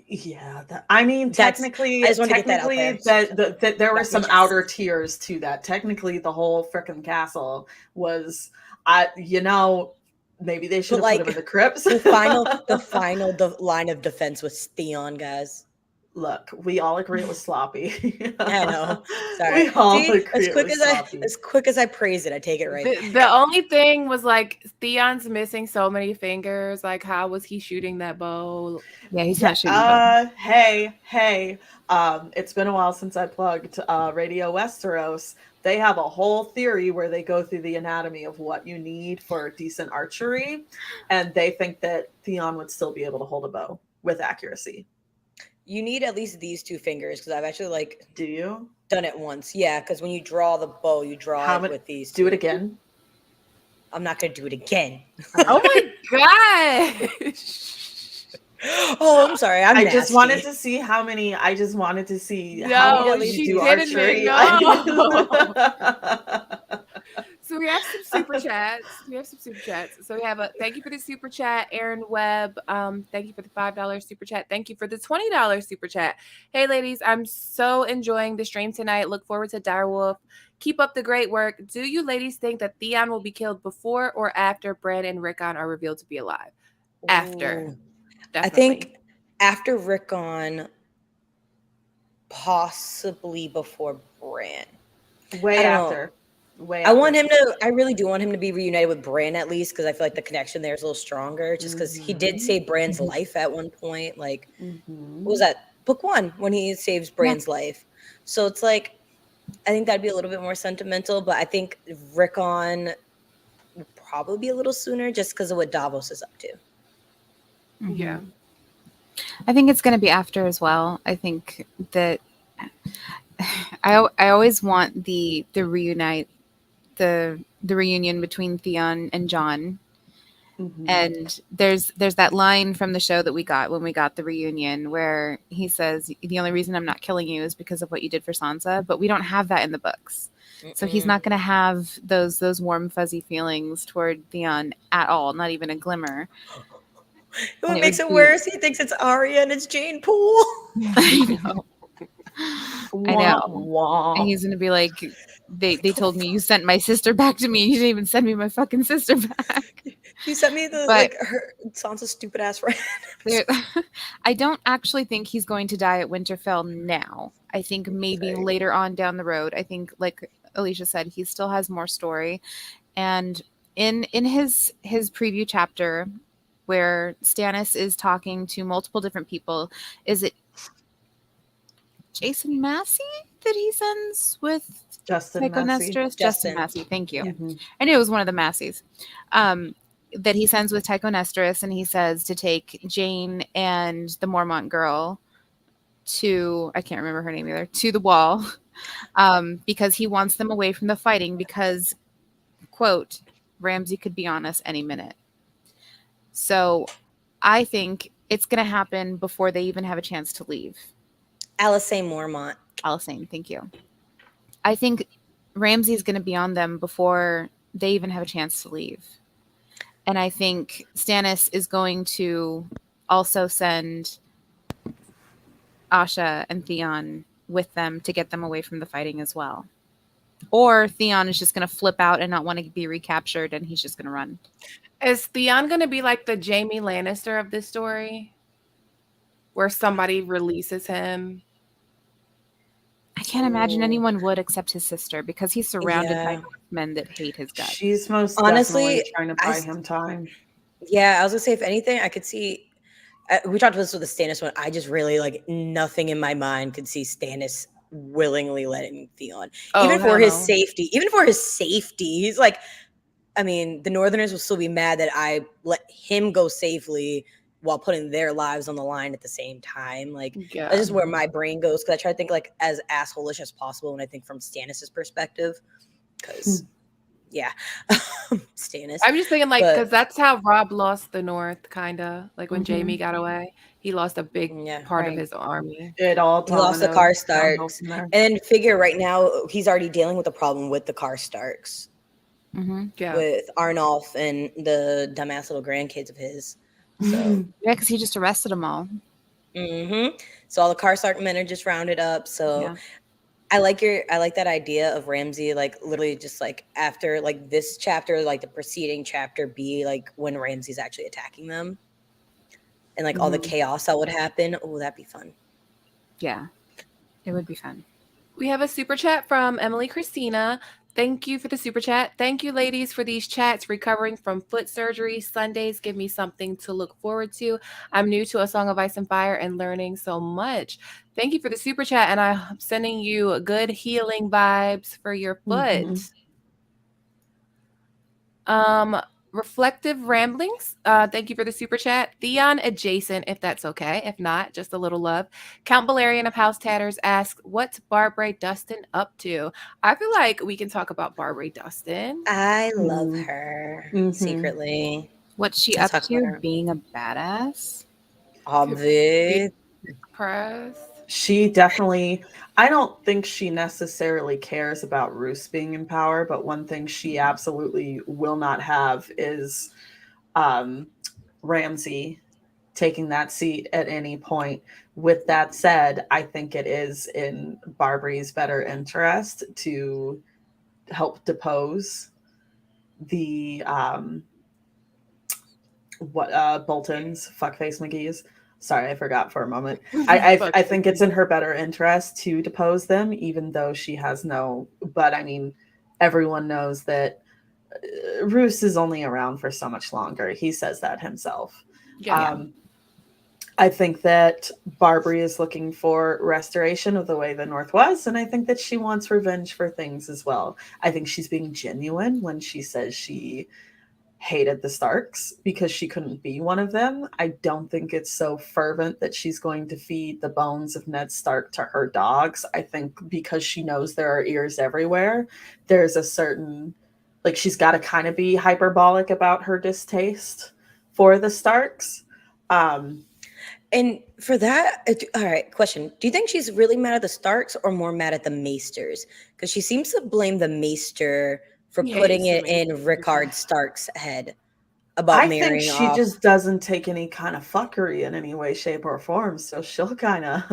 [SPEAKER 5] Yeah, I mean, technically,
[SPEAKER 4] I just wanted to get that out there.
[SPEAKER 5] there were some outer tiers to that. Technically, the whole frickin' castle was, you know, maybe they should have put him in the crypts.
[SPEAKER 4] The final line of defense was Theon, guys.
[SPEAKER 5] Look, we all agree it was sloppy.
[SPEAKER 4] I know. Sorry.
[SPEAKER 5] We all agree
[SPEAKER 4] as quick as I praise it, I take it right.
[SPEAKER 3] The only thing was like Theon's missing so many fingers. Like, how was he shooting that bow? Yeah, he's not shooting.
[SPEAKER 5] Hey. It's been a while since I plugged Radio Westeros. They have a whole theory where they go through the anatomy of what you need for decent archery, and they think that Theon would still be able to hold a bow with accuracy.
[SPEAKER 4] You need at least these two fingers, because I've actually
[SPEAKER 5] Do you?
[SPEAKER 4] Done it once. Yeah, because when you draw the bow, you draw it with these two.
[SPEAKER 5] Do it again.
[SPEAKER 4] I'm not gonna do it again.
[SPEAKER 3] Oh my gosh.
[SPEAKER 4] Oh, I'm sorry. I
[SPEAKER 5] just wanted to see how many how many
[SPEAKER 3] she
[SPEAKER 5] do archery.
[SPEAKER 3] So we have some super chats. So we have a thank you for the super chat, Aaron Webb. Thank you for the $5 super chat. Thank you for the $20 super chat. Hey ladies, I'm so enjoying the stream tonight. Look forward to Direwolf. Keep up the great work. Do you ladies think that Theon will be killed before or after Bran and Rickon are revealed to be alive? After. Definitely.
[SPEAKER 4] I think after Rickon, possibly before Bran.
[SPEAKER 5] Way after.
[SPEAKER 4] I really do want him to be reunited with Bran at least, because I feel like the connection there is a little stronger, just because he did save Bran's life at one point. Like, what was that? Book 1, when he saves Bran's life. So it's like, I think that'd be a little bit more sentimental, but I think Rickon would probably be a little sooner just because of what Davos is up to.
[SPEAKER 3] Yeah.
[SPEAKER 6] I think it's going to be after as well. I think that I always want the reunion between Theon and John. And there's that line from the show that we got when we got the reunion where he says, the only reason I'm not killing you is because of what you did for Sansa, but we don't have that in the books. So he's not going to have those warm fuzzy feelings toward Theon at all, not even a glimmer.
[SPEAKER 4] What makes it worse, he thinks it's Arya and it's Jane Poole.
[SPEAKER 6] I know. And he's gonna be like, they told me you sent my sister back to me. You didn't even send me my fucking sister back.
[SPEAKER 4] You sent me her Sansa's stupid ass friend.
[SPEAKER 6] I don't actually think he's going to die at Winterfell now. I think maybe later on down the road. I think, like Alicia said, he still has more story. And in his preview chapter, where Stannis is talking to multiple different people, is it Jason Massey that he sends with
[SPEAKER 5] Justin Massey?
[SPEAKER 6] Justin Massey, thank you. I knew it was one of the Masseys. That he sends with Tycho Nestoris, and he says to take Jane and the Mormont girl to, I can't remember her name either, to the wall, because he wants them away from the fighting because, quote, Ramsay could be on us any minute. So I think it's going to happen before they even have a chance to leave.
[SPEAKER 4] Alysanne Mormont.
[SPEAKER 6] Alysanne, thank you. I think Ramsay's going to be on them before they even have a chance to leave. And I think Stannis is going to also send Asha and Theon with them to get them away from the fighting as well. Or Theon is just going to flip out and not want to be recaptured, and he's just going to run.
[SPEAKER 3] Is Theon going to be like the Jaime Lannister of this story? Where somebody releases him?
[SPEAKER 6] I can't imagine anyone would except his sister, because he's surrounded by men that hate his guts.
[SPEAKER 5] She's most honestly trying to buy him time.
[SPEAKER 4] Yeah, I was gonna say, if anything, I could see. We talked about this with the Stannis one. I just really like nothing in my mind could see Stannis willingly letting Theon, even for his safety. Even for his safety, he's like, I mean, the Northerners will still be mad that I let him go safely while putting their lives on the line at the same time. Like, that's just where my brain goes, because I try to think like as asshole-ish as possible when I think from Stannis's perspective. Because, yeah, Stannis.
[SPEAKER 3] I'm just thinking, like, because that's how Rob lost the North, kind of. Like, when Jaime got away, he lost a big part of his army.
[SPEAKER 5] It all
[SPEAKER 4] he lost the Karstarks. And figure right now, he's already dealing with a problem with the Karstarks. With Arnulf and the dumbass little grandkids of his. So
[SPEAKER 6] yeah, because he just arrested them all.
[SPEAKER 4] So all the Karstark men are just rounded up. So I like that idea of Ramsay, like literally just like after like this chapter, like the preceding chapter be like when Ramsay's actually attacking them, and like all the chaos that would happen. Oh, that'd be fun.
[SPEAKER 6] Yeah, it would be fun.
[SPEAKER 3] We have a super chat from Emily Christina. Thank you for the super chat. Thank you, ladies, for these chats. Recovering from foot surgery. Sundays give me something to look forward to. I'm new to A Song of Ice and Fire and learning so much. Thank you for the super chat, and I'm sending you good healing vibes for your foot. Reflective Ramblings. Thank you for the super chat. Theon adjacent, if that's okay. If not, just a little love. Count Balerion of House Tatters asks, what's Barbara Dustin up to? I feel like we can talk about Barbara Dustin.
[SPEAKER 4] I love her secretly.
[SPEAKER 6] What's she up to? Being a badass?
[SPEAKER 4] Obvious.
[SPEAKER 5] She definitely, I don't think she necessarily cares about Roose being in power, but one thing she absolutely will not have is Ramsay taking that seat at any point. With that said, I think it is in Barbry's better interest to help depose the Bolton's fuckface McGee's. Sorry, I forgot for a moment. I think it's in her better interest to depose them, even though she has no. But I mean, everyone knows that Roose is only around for so much longer. He says that himself. I think that Barbary is looking for restoration of the way the North was, and I think that she wants revenge for things as well. I think she's being genuine when she says she hated the Starks because she couldn't be one of them. I don't think it's so fervent that she's going to feed the bones of Ned Stark to her dogs. I think because she knows there are ears everywhere, there's a certain, like, she's got to kind of be hyperbolic about her distaste for the Starks.
[SPEAKER 4] And for that, all right, question. Do you think she's really mad at the Starks or more mad at the Maesters? Because she seems to blame the Maester for putting it in Rickard Stark's head about marrying
[SPEAKER 5] off. I think she just doesn't take any kind of fuckery in any way, shape, or form. So she'll kind of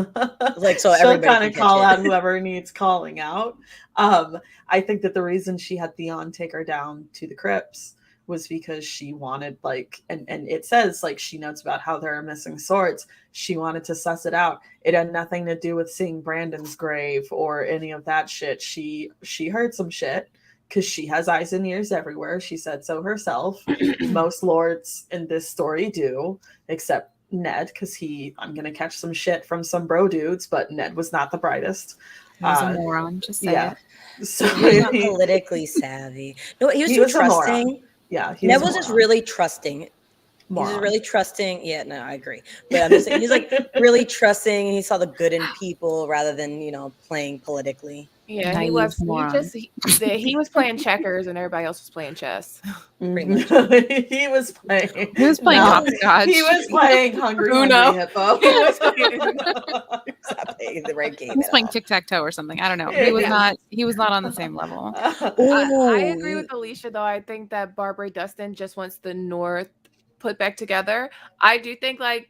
[SPEAKER 5] she'll kind of call out whoever needs calling out. I think that the reason she had Theon take her down to the crypts was because she wanted, like, and it says, like, she notes about how there are missing swords. She wanted to suss it out. It had nothing to do with seeing Brandon's grave or any of that shit. She heard some shit because she has eyes and ears everywhere. She said so herself. Most lords in this story do, except Ned, because I'm going to catch some shit from some bro dudes, but Ned was not the brightest.
[SPEAKER 6] He was a moron, just say it.
[SPEAKER 4] So he was not politically savvy. No, he was too trusting.
[SPEAKER 5] Yeah,
[SPEAKER 4] Ned was just really trusting. He was really trusting. Yeah, no, I agree. But I'm just saying, he's like really trusting, and he saw the good in people rather than, playing politically.
[SPEAKER 3] Yeah, he was. He was playing checkers, and everybody else was playing chess.
[SPEAKER 5] He was playing.
[SPEAKER 6] He was playing hopscotch.
[SPEAKER 5] He was playing Hungry Hippo.
[SPEAKER 3] He was playing
[SPEAKER 4] the right game.
[SPEAKER 6] He was playing tic tac toe or something. I don't know. He was not. He was not on the same level.
[SPEAKER 3] I agree with Alicia, though. I think that Barbara Dustin just wants the North put back together. I do think, like,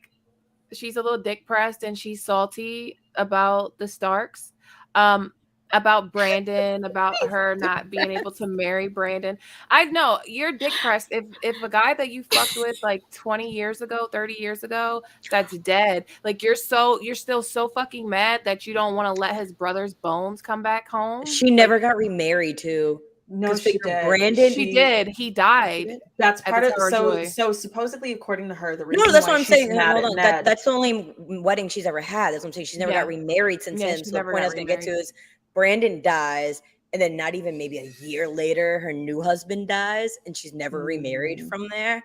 [SPEAKER 3] she's a little dick pressed and she's salty about the Starks, about Brandon, about her not being able to marry Brandon. I know you're dick pressed if a guy that you fucked with like 20 years ago, 30 years ago, that's dead, like you're still so fucking mad that you don't want to let his brother's bones come back home.
[SPEAKER 4] She never got remarried to
[SPEAKER 5] No, she did.
[SPEAKER 4] Brandon,
[SPEAKER 6] She did. He died.
[SPEAKER 5] That's
[SPEAKER 6] at
[SPEAKER 5] part
[SPEAKER 6] the
[SPEAKER 5] of
[SPEAKER 6] Tower of Joy.
[SPEAKER 5] so supposedly according to her, the reason
[SPEAKER 4] No, that's
[SPEAKER 5] why
[SPEAKER 4] what I'm
[SPEAKER 5] she's
[SPEAKER 4] saying.
[SPEAKER 5] mad
[SPEAKER 4] Hold
[SPEAKER 5] at
[SPEAKER 4] on.
[SPEAKER 5] Ned.
[SPEAKER 4] That's the only wedding she's ever had. That's what I'm saying. She's never got remarried since him.
[SPEAKER 6] she
[SPEAKER 4] So the
[SPEAKER 6] never
[SPEAKER 4] point I
[SPEAKER 6] got
[SPEAKER 4] was going to get to
[SPEAKER 6] remarried.
[SPEAKER 4] is Brandon dies, and then not even maybe a year later, her new husband dies, and she's never remarried from there.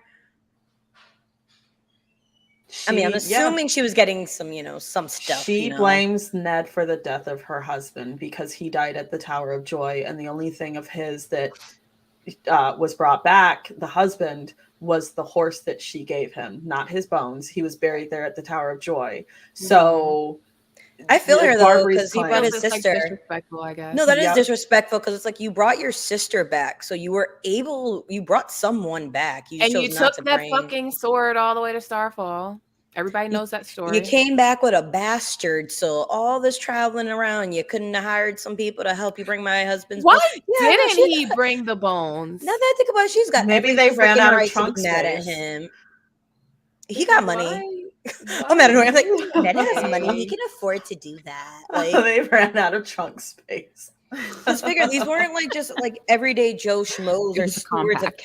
[SPEAKER 4] I mean, I'm assuming she was getting some, some stuff.
[SPEAKER 5] She blames Ned for the death of her husband because he died at the Tower of Joy, and the only thing of his that was brought back, the husband, was the horse that she gave him, not his bones. He was buried there at the Tower of Joy. So
[SPEAKER 4] I feel her though, because he brought his sister.
[SPEAKER 6] Like, disrespectful, I guess.
[SPEAKER 4] No, that is disrespectful because it's like you brought your sister back, so you brought someone back. You took
[SPEAKER 6] that fucking sword all the way to Starfall. Everybody knows that story.
[SPEAKER 4] You came back with a bastard, so all this traveling around, you couldn't have hired some people to help you bring my husband's
[SPEAKER 6] Why
[SPEAKER 4] bones.
[SPEAKER 6] didn't he bring the bones?
[SPEAKER 4] Now that I think about it, she's got
[SPEAKER 5] maybe
[SPEAKER 4] every
[SPEAKER 5] they ran out of
[SPEAKER 4] right
[SPEAKER 5] trunk
[SPEAKER 4] to be mad at
[SPEAKER 5] space.
[SPEAKER 4] him. He got money. I'm mad at him. I'm like, Ned has money. He can afford to do that. Like
[SPEAKER 5] they ran out of trunk space.
[SPEAKER 4] Let's figure these weren't like just like everyday Joe Schmoes or stewards of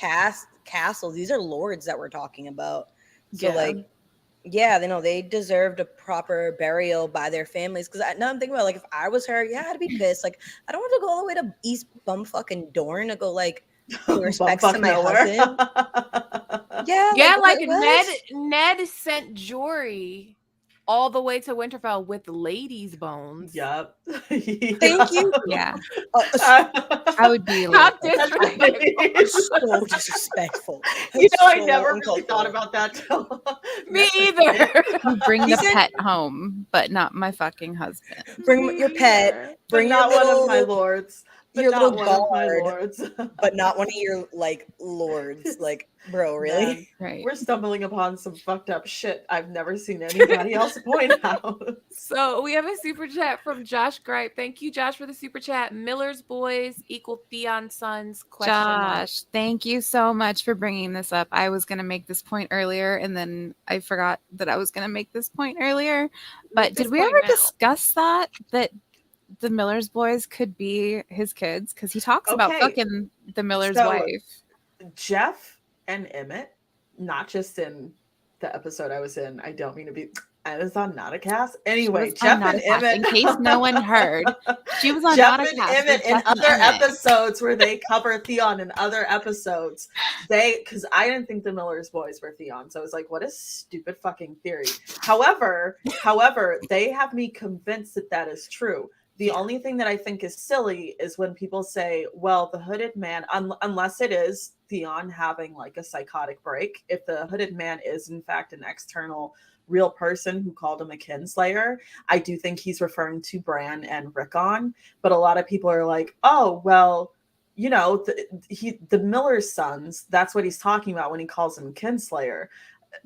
[SPEAKER 4] castles. These are lords that we're talking about. So they deserved a proper burial by their families. Because now I'm thinking about like if I was her, I'd be pissed. Like I don't want to go all the way to East bumfucking Dorne to go like pay respects to my husband.
[SPEAKER 6] Ned sent Jory all the way to Winterfell with ladies' bones.
[SPEAKER 5] Yup.
[SPEAKER 4] Thank you.
[SPEAKER 6] Yeah. I would be like,
[SPEAKER 4] so disrespectful.
[SPEAKER 5] I never really thought about that till
[SPEAKER 6] me either. You bring the pet home, but not my fucking husband.
[SPEAKER 4] Bring your pet. Bring
[SPEAKER 5] not
[SPEAKER 4] your
[SPEAKER 5] one of my lords.
[SPEAKER 4] Your little
[SPEAKER 5] guard,
[SPEAKER 4] but not one of your like lords. Like, bro, really?
[SPEAKER 5] Man,
[SPEAKER 6] right.
[SPEAKER 5] We're stumbling upon some fucked up shit I've never seen anybody else point out.
[SPEAKER 6] So we have a super chat from Josh Gripe. Thank you, Josh, for the super chat. Miller's boys equal Theon sons? Josh, thank you so much for bringing this up. I was going to make this point earlier, and then I forgot that I was going to make this point earlier. But did we ever discuss that the Miller's boys could be his kids? Because he talks about fucking the Miller's wife.
[SPEAKER 5] Jeff and Emmett, not just in the episode I was in. I don't mean to be. I was on Nauticast. Anyway, Jeff and Emmett.
[SPEAKER 6] In case no one heard, she was on
[SPEAKER 5] Jeff
[SPEAKER 6] Nauticast.
[SPEAKER 5] and Emmett in other episodes where they cover Theon in other episodes. Because I didn't think the Miller's boys were Theon, so I was like, "What a stupid fucking theory." However, they have me convinced that is true. The only thing that I think is silly is when people say, well, the hooded man, unless it is Theon having like a psychotic break, if the hooded man is in fact an external real person who called him a kinslayer, I do think he's referring to Bran and Rickon. But a lot of people are like, oh, well, the Miller's sons, that's what he's talking about when he calls him kinslayer.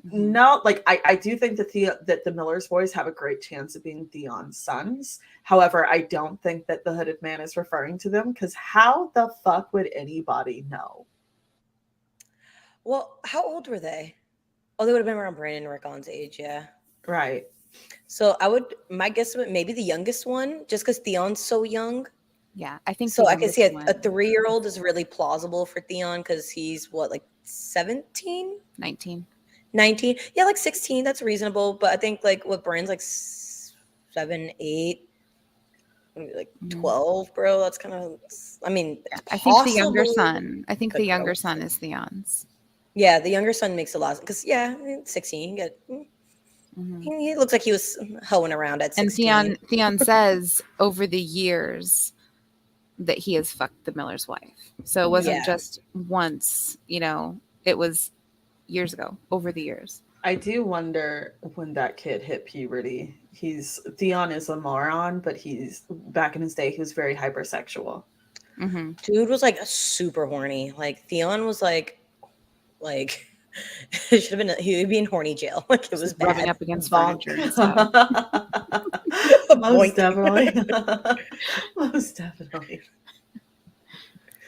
[SPEAKER 5] No, like I do think that the Miller's boys have a great chance of being Theon's sons. However, I don't think that the hooded man is referring to them, because how the fuck would anybody know?
[SPEAKER 4] Well, how old were they? Oh, they would have been around Brandon and Rickon's age, yeah.
[SPEAKER 5] Right.
[SPEAKER 4] So my guess would maybe the youngest one, just because Theon's so young.
[SPEAKER 6] Yeah, I think
[SPEAKER 4] so. I can see a 3-year-old is really plausible for Theon because he's what, like 17? 19, yeah, like 16, that's reasonable. But I think like what Bran's like 7, 8, like 12, bro. That's kind of, I mean,
[SPEAKER 6] I think the younger son. I think the younger son is Theon's.
[SPEAKER 4] Yeah, the younger son makes a lot because 16. He looks like he was hoeing around at 16.
[SPEAKER 6] And Theon says over the years that he has fucked the Miller's wife. So it wasn't just once. It was years ago, over the years.
[SPEAKER 5] I do wonder when that kid hit puberty. Theon is a moron, but back in his day, he was very hypersexual.
[SPEAKER 6] Mm-hmm.
[SPEAKER 4] Dude was like super horny. Like Theon was like it should have been. He would be in horny jail. Like it was bad.
[SPEAKER 6] Rubbing up against furniture and stuff.
[SPEAKER 5] Most definitely. Most definitely.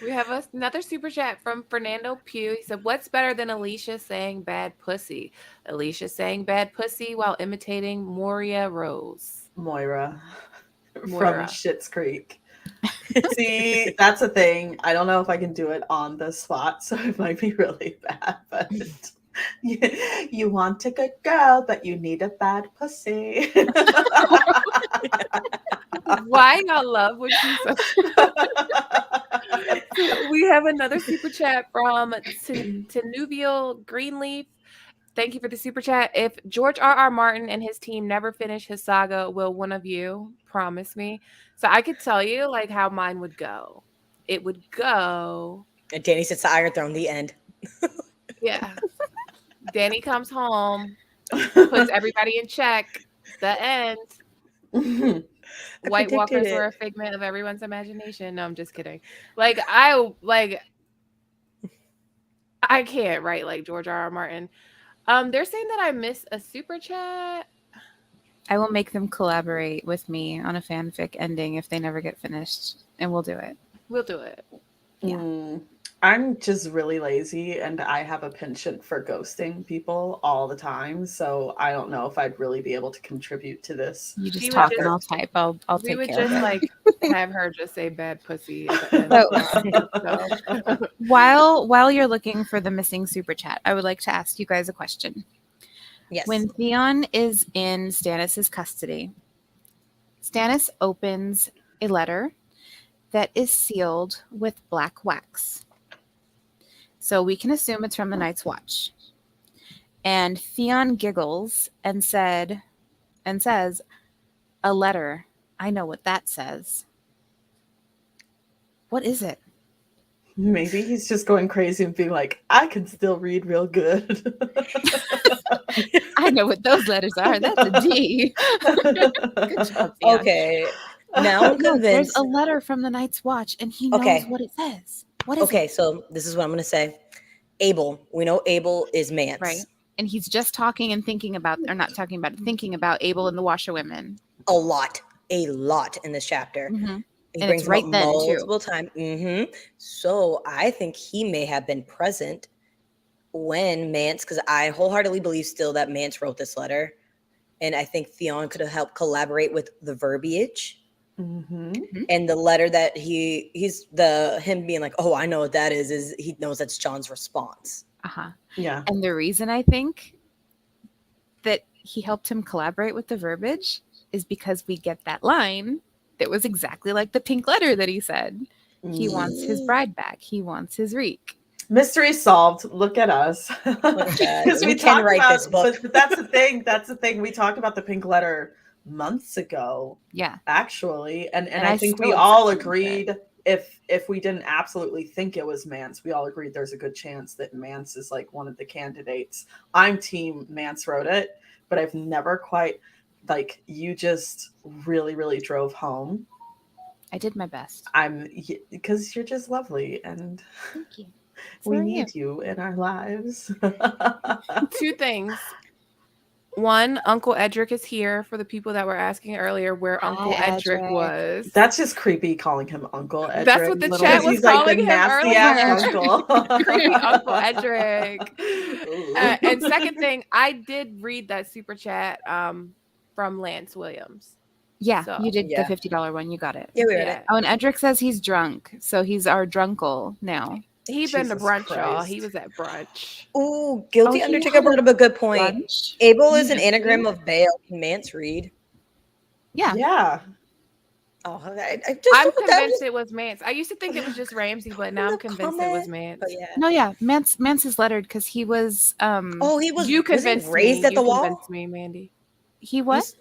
[SPEAKER 3] We have another super chat from Fernando Pugh. He said, what's better than Alicia saying bad pussy? Alicia saying bad pussy while imitating Moira Rose.
[SPEAKER 5] Moira. From Schitt's Creek. See, that's a thing. I don't know if I can do it on the spot, so it might be really bad. But you want a good girl, but you need a bad pussy.
[SPEAKER 3] Why y'all love what she said? We have another super chat from Tenuvial Greenleaf. Thank you for the super chat. If George R.R. Martin and his team never finish his saga, will one of you promise me? So I could tell you like how mine would go. It would go.
[SPEAKER 4] And Danny sits the Iron Throne, the end.
[SPEAKER 3] Yeah. Danny comes home, puts everybody in check. The end. White Walkers were a figment of everyone's imagination. No, I'm just kidding. Like I can't write like George R.R. Martin. They're saying that I missed a super chat.
[SPEAKER 6] I will make them collaborate with me on a fanfic ending if they never get finished, and we'll do it.
[SPEAKER 3] We'll do it.
[SPEAKER 6] Yeah.
[SPEAKER 5] I'm just really lazy, and I have a penchant for ghosting people all the time. So I don't know if I'd really be able to contribute to this.
[SPEAKER 6] You just talk and I'll type. I'll
[SPEAKER 3] we
[SPEAKER 6] take
[SPEAKER 3] would
[SPEAKER 6] care
[SPEAKER 3] just
[SPEAKER 6] of it.
[SPEAKER 3] like have her just say bad pussy. At the end. So.
[SPEAKER 6] While you're looking for the missing super chat, I would like to ask you guys a question.
[SPEAKER 4] Yes.
[SPEAKER 6] When Theon is in Stannis' custody, Stannis opens a letter that is sealed with black wax. So we can assume it's from the Night's Watch. And Theon giggles and says, "A letter. I know what that says." What is it?
[SPEAKER 5] Maybe he's just going crazy and being like, I can still read real good.
[SPEAKER 6] I know what those letters are. That's a D. Good job, Theon.
[SPEAKER 4] Okay. Now I'm convinced.
[SPEAKER 6] There's a letter from the Night's Watch, and he knows what it says. What is it?
[SPEAKER 4] So this is what I'm going to say. Abel. We know Abel is Mance.
[SPEAKER 6] Right. And he's just talking and thinking about Abel and the washerwomen.
[SPEAKER 4] A lot in this chapter.
[SPEAKER 6] Mm-hmm.
[SPEAKER 4] He
[SPEAKER 6] And
[SPEAKER 4] brings
[SPEAKER 6] it's right
[SPEAKER 4] him up
[SPEAKER 6] then,
[SPEAKER 4] multiple times. Mm-hmm. So I think he may have been present when Mance, because I wholeheartedly believe still that Mance wrote this letter. And I think Theon could have helped collaborate with the verbiage.
[SPEAKER 5] Mm-hmm.
[SPEAKER 4] And the letter that him being like, oh, I know what that is he knows that's John's response.
[SPEAKER 6] Uh-huh.
[SPEAKER 5] Yeah.
[SPEAKER 6] And the reason I think that he helped him collaborate with the verbiage is because we get that line that was exactly like the pink letter that he said. He wants his bride back. He wants his reek.
[SPEAKER 5] Mystery solved. Look at us.
[SPEAKER 4] Look at that. We can write this book.
[SPEAKER 5] But that's the thing. That's the thing. We talked about the pink letter months ago.
[SPEAKER 6] Yeah.
[SPEAKER 5] Actually. And I think we all agreed if we didn't absolutely think it was Mance, we all agreed there's a good chance that Mance is like one of the candidates. I'm team Mance wrote it, but I've never quite like you just really, really drove home.
[SPEAKER 6] I did my best.
[SPEAKER 5] Because you're just lovely and
[SPEAKER 6] thank you.
[SPEAKER 5] We need you in our lives.
[SPEAKER 3] Two things. One, Uncle Edric is here for the people that were asking earlier where Uncle Edric was.
[SPEAKER 5] That's just creepy calling him Uncle Edric.
[SPEAKER 3] That's what the chat was calling him earlier.
[SPEAKER 5] Uncle.
[SPEAKER 3] Creepy Uncle Edric. And second thing, I did read that super chat from Lance Williams.
[SPEAKER 6] Yeah, so, you did the $50 one. You got it.
[SPEAKER 4] Yeah, we read it.
[SPEAKER 6] Oh, and Edric says he's drunk. So he's our drunkle now.
[SPEAKER 3] He's been to brunch, y'all. He was at brunch.
[SPEAKER 4] Ooh, Guilty Undertaker brought up a good point. Brunch? Abel is an anagram of Baal. Mance read.
[SPEAKER 6] Yeah.
[SPEAKER 5] Yeah.
[SPEAKER 4] Oh,
[SPEAKER 3] I'm convinced it was Mance. I used to think it was just Ramsay, but now I'm convinced it was Mance.
[SPEAKER 4] Yeah.
[SPEAKER 6] No, yeah. Mance is lettered because he was
[SPEAKER 4] he was
[SPEAKER 3] you convinced
[SPEAKER 4] was raised
[SPEAKER 3] me.
[SPEAKER 4] At the wall?
[SPEAKER 3] Convinced me, Mandy.
[SPEAKER 6] He was?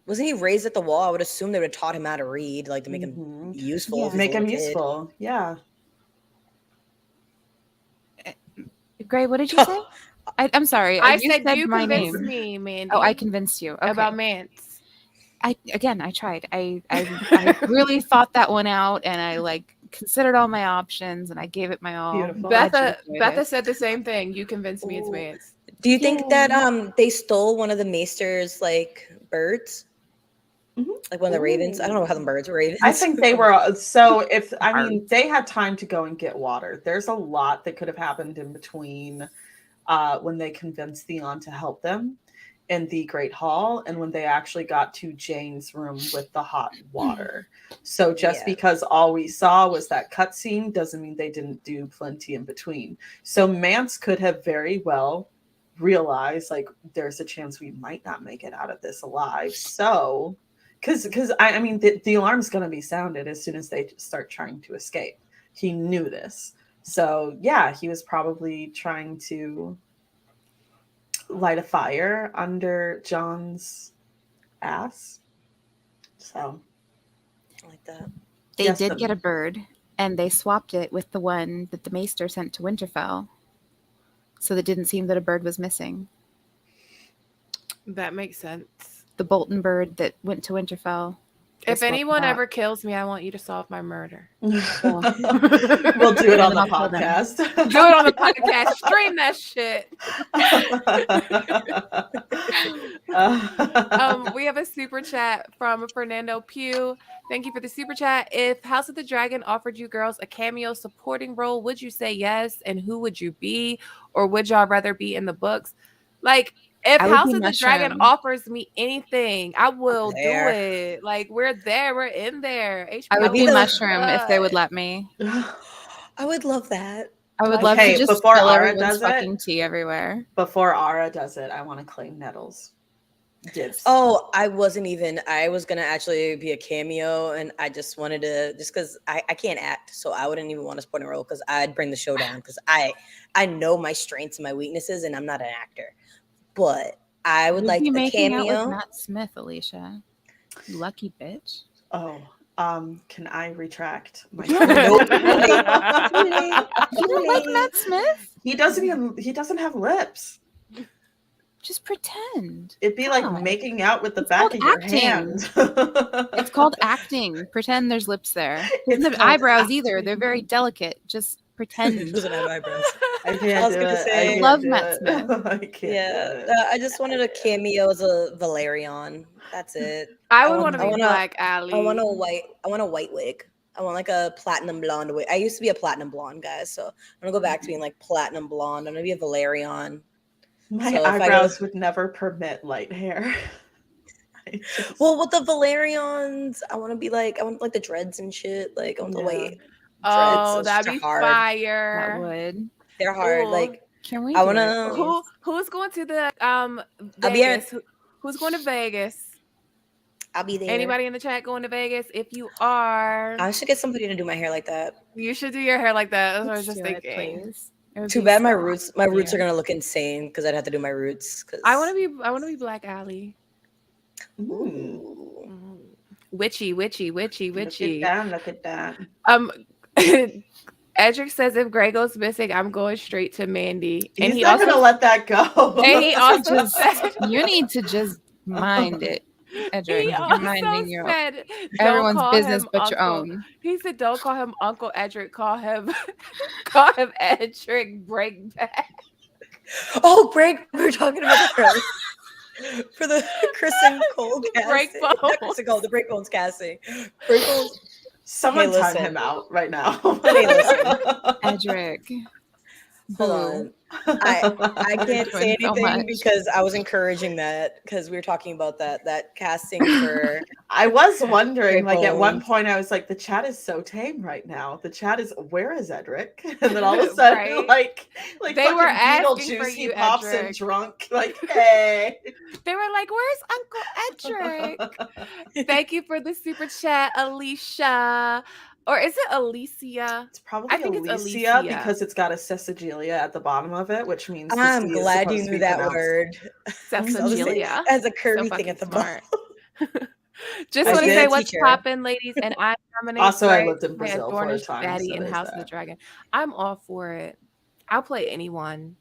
[SPEAKER 4] Wasn't he raised at the wall? I would assume they would have taught him how to read, like to make him useful.
[SPEAKER 6] Yeah.
[SPEAKER 5] Make him useful. Yeah.
[SPEAKER 6] Gray, what did you say? I'm sorry.
[SPEAKER 3] I said you convinced me, Mandy.
[SPEAKER 6] Oh, I convinced you. Okay.
[SPEAKER 3] About Mance.
[SPEAKER 6] I tried. I really thought that one out, and I considered all my options, and I gave it my all.
[SPEAKER 5] Beautiful.
[SPEAKER 3] Betha said the same thing. You convinced me it's Mance.
[SPEAKER 4] Do you think that they stole one of the Maester's birds?
[SPEAKER 5] Mm-hmm.
[SPEAKER 4] Like one of the ravens? I don't know how the birds were ravens.
[SPEAKER 5] I think they were. So they had time to go and get water. There's a lot that could have happened in between when they convinced Theon to help them. in the Great Hall and when they actually got to Jane's room with the hot water. So just because all we saw was that cutscene doesn't mean they didn't do plenty in between. So Mance could have very well realized, like, there's a chance we might not make it out of this alive. So, because I mean, the alarm's going to be sounded as soon as they start trying to escape. He knew this. So yeah, he was probably trying to light a fire under John's ass. So
[SPEAKER 4] I like that.
[SPEAKER 6] They did get a bird, and they swapped it with the one that the Maester sent to Winterfell. So it didn't seem that a bird was missing.
[SPEAKER 3] That makes sense.
[SPEAKER 6] The Bolton bird that went to Winterfell.
[SPEAKER 3] If anyone ever kills me, I want you to solve my murder.
[SPEAKER 5] We'll do it on the podcast.
[SPEAKER 3] Do it on the podcast. Stream that shit. We have a super chat from Fernando Pugh. Thank you for the super chat. If House of the Dragon offered you girls a cameo supporting role, would you say yes? And who would you be? Or would y'all rather be in the books? Like, if House of the Dragon offers me anything, I will do it. Like, we're there. We're in there. HBO
[SPEAKER 6] I would be Mushroom if they would let me.
[SPEAKER 4] I would love that.
[SPEAKER 6] I would love to just
[SPEAKER 5] before
[SPEAKER 6] spill
[SPEAKER 5] Ara
[SPEAKER 6] everyone's
[SPEAKER 5] does it,
[SPEAKER 6] fucking tea everywhere.
[SPEAKER 5] Before Ara does it, I want to claim Nettles. Dibs.
[SPEAKER 4] Oh, I was gonna actually be a cameo, and I just wanted to, just because I can't act, so I wouldn't even want to support a role because I'd bring the show down because I know my strengths and my weaknesses, and I'm not an actor. But I would like a cameo.
[SPEAKER 6] Out with Matt Smith, Alicia. You lucky bitch.
[SPEAKER 5] Oh, can I retract my?
[SPEAKER 6] You don't like Matt Smith?
[SPEAKER 5] He doesn't have lips.
[SPEAKER 6] Just pretend.
[SPEAKER 5] It'd be like making out with the back of your hand.
[SPEAKER 6] It's called acting. Pretend there's lips there. He doesn't have eyebrows either. They're very delicate. Just pretend.
[SPEAKER 4] He doesn't have eyebrows.
[SPEAKER 5] I was gonna say,
[SPEAKER 6] I love Matt Smith.
[SPEAKER 4] I just wanted a cameo as a Valerian. That's it.
[SPEAKER 3] I would want to be Black Allie.
[SPEAKER 4] I want a white wig. I want like a platinum blonde wig. I used to be a platinum blonde, guys, so I'm gonna go back to being like platinum blonde. I'm gonna be a Valerian.
[SPEAKER 5] My eyebrows would never permit light hair.
[SPEAKER 4] Well, with the Valerians, I want the dreads and shit. Like, I want the white dreads.
[SPEAKER 3] Oh, that'd be
[SPEAKER 4] hard.
[SPEAKER 3] Fire.
[SPEAKER 6] That would.
[SPEAKER 4] They're hard.
[SPEAKER 3] Ooh.
[SPEAKER 4] Like,
[SPEAKER 6] can we?
[SPEAKER 4] I want to.
[SPEAKER 3] Who's going to the
[SPEAKER 4] Vegas?
[SPEAKER 3] Who's going to Vegas?
[SPEAKER 4] I'll be there.
[SPEAKER 3] Anybody in the chat going to Vegas? If you are,
[SPEAKER 4] I should get somebody to do my hair like that.
[SPEAKER 3] You should do your hair like that. That's what I was just thinking.
[SPEAKER 4] Too bad my roots are gonna look insane because I'd have to do my roots.
[SPEAKER 3] I want to be Black Allie.
[SPEAKER 4] Ooh.
[SPEAKER 3] Witchy.
[SPEAKER 5] Look at that.
[SPEAKER 3] Edric says if Grey goes missing, I'm going straight to Mandy.
[SPEAKER 5] And he's not gonna let that go.
[SPEAKER 3] And he also said,
[SPEAKER 6] you need to just mind it, Edric. You're minding your
[SPEAKER 3] said,
[SPEAKER 6] everyone's business but your own.
[SPEAKER 3] He said, "Don't call him Uncle Edric. Call him Edric Breakback."
[SPEAKER 4] Oh, break! We were talking about that for the Chris and Cole casting. The Breakbones casting. Breakbones.
[SPEAKER 5] Someone time him out right now.
[SPEAKER 4] Hey, listen.
[SPEAKER 6] Edric.
[SPEAKER 4] Hold on. I can't say anything because I was encouraging that because we were talking about that casting for.
[SPEAKER 5] I was wondering, like at one point, I was like, the chat is so tame right now. The chat is, where is Edric? And then all of a sudden,
[SPEAKER 3] right?
[SPEAKER 5] like
[SPEAKER 3] they were asking for
[SPEAKER 5] he
[SPEAKER 3] you,
[SPEAKER 5] pops
[SPEAKER 3] Edric.
[SPEAKER 5] in drunk, like, hey.
[SPEAKER 3] They were like, "Where's Uncle Edric?" Thank you for the super chat, Alicia. Or is it Alicia?
[SPEAKER 5] It's probably
[SPEAKER 3] I think
[SPEAKER 5] Alicia,
[SPEAKER 3] it's Alicia
[SPEAKER 5] because it's got a Cecilia at the bottom of it, which means
[SPEAKER 4] I'm glad you knew that word.
[SPEAKER 3] Cecilia.
[SPEAKER 4] As a curvy thing at the bottom.
[SPEAKER 3] Just want to say what's poppin', ladies, and I nominate.
[SPEAKER 5] Also, I lived in Brazil for a time.
[SPEAKER 3] Daddy in House of the Dragon. I'm all for it. I'll play anyone.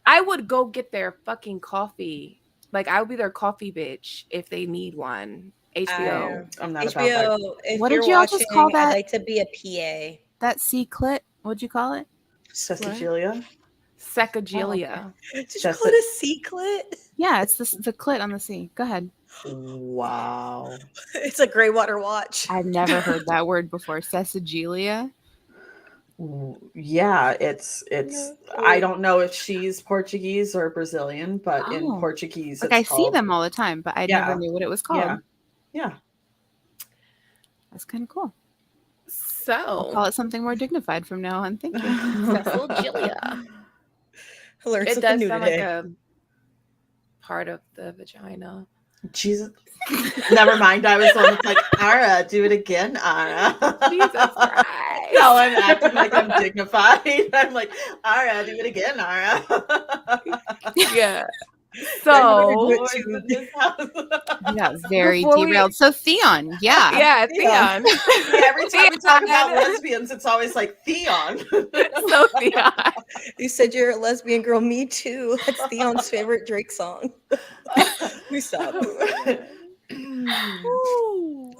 [SPEAKER 3] I would go get their fucking coffee. Like I would be their coffee bitch if they need one. HBO.
[SPEAKER 5] I'm not
[SPEAKER 4] HBO,
[SPEAKER 5] about that.
[SPEAKER 4] If
[SPEAKER 6] what did you all just call that?
[SPEAKER 4] I'd like to be a PA.
[SPEAKER 6] That C-clit? What'd you call it?
[SPEAKER 5] Cecilia?
[SPEAKER 3] Sacagillia.
[SPEAKER 4] Did you call it a C-clit?
[SPEAKER 6] Yeah, it's the clit on the C. Go ahead.
[SPEAKER 5] Wow.
[SPEAKER 4] It's a gray water watch.
[SPEAKER 6] I've never heard that word before. Sacagillia?
[SPEAKER 5] Yeah, it's I don't know if she's Portuguese or Brazilian, but in
[SPEAKER 6] Oh.
[SPEAKER 5] Portuguese
[SPEAKER 6] Like
[SPEAKER 5] it's
[SPEAKER 6] I see
[SPEAKER 5] called,
[SPEAKER 6] them all the time, but I never knew what it was called.
[SPEAKER 5] Yeah.
[SPEAKER 6] That's kind of cool. I'll
[SPEAKER 3] So
[SPEAKER 6] call it something more dignified from now on. Thank you.
[SPEAKER 3] Cecil Julia.
[SPEAKER 4] I learned
[SPEAKER 3] It
[SPEAKER 4] something
[SPEAKER 3] does
[SPEAKER 4] new
[SPEAKER 3] sound
[SPEAKER 4] today.
[SPEAKER 3] like a part of the vagina.
[SPEAKER 5] Jesus. Never mind. I was the one that's like, Ara, do it again, Ara.
[SPEAKER 3] Jesus Christ.
[SPEAKER 5] No, I'm acting like I'm dignified. I'm like, Ara, do it again, Ara.
[SPEAKER 3] Yeah.
[SPEAKER 4] So
[SPEAKER 6] Yeah, very
[SPEAKER 3] Before we-
[SPEAKER 6] derailed. So Theon, yeah.
[SPEAKER 3] Yeah, Theon.
[SPEAKER 5] Every time we talk about lesbians, it's always like Theon.
[SPEAKER 3] So Theon.
[SPEAKER 4] You said you're a lesbian girl. Me too. That's Theon's favorite Drake song. We stop.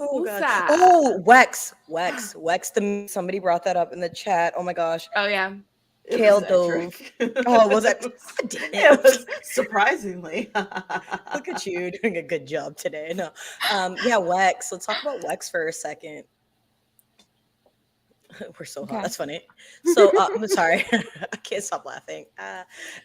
[SPEAKER 4] Oh god.
[SPEAKER 3] Usa.
[SPEAKER 4] Oh, Wex. Somebody brought that up in the chat. Oh my gosh.
[SPEAKER 3] Oh yeah.
[SPEAKER 4] Kale Dove. Oh, was that?
[SPEAKER 5] It was surprisingly.
[SPEAKER 4] Look at you doing a good job today. No, yeah, Wex. Let's talk about Wex for a second. We're so hot.
[SPEAKER 6] Okay.
[SPEAKER 4] That's funny. So I'm sorry, I can't stop laughing.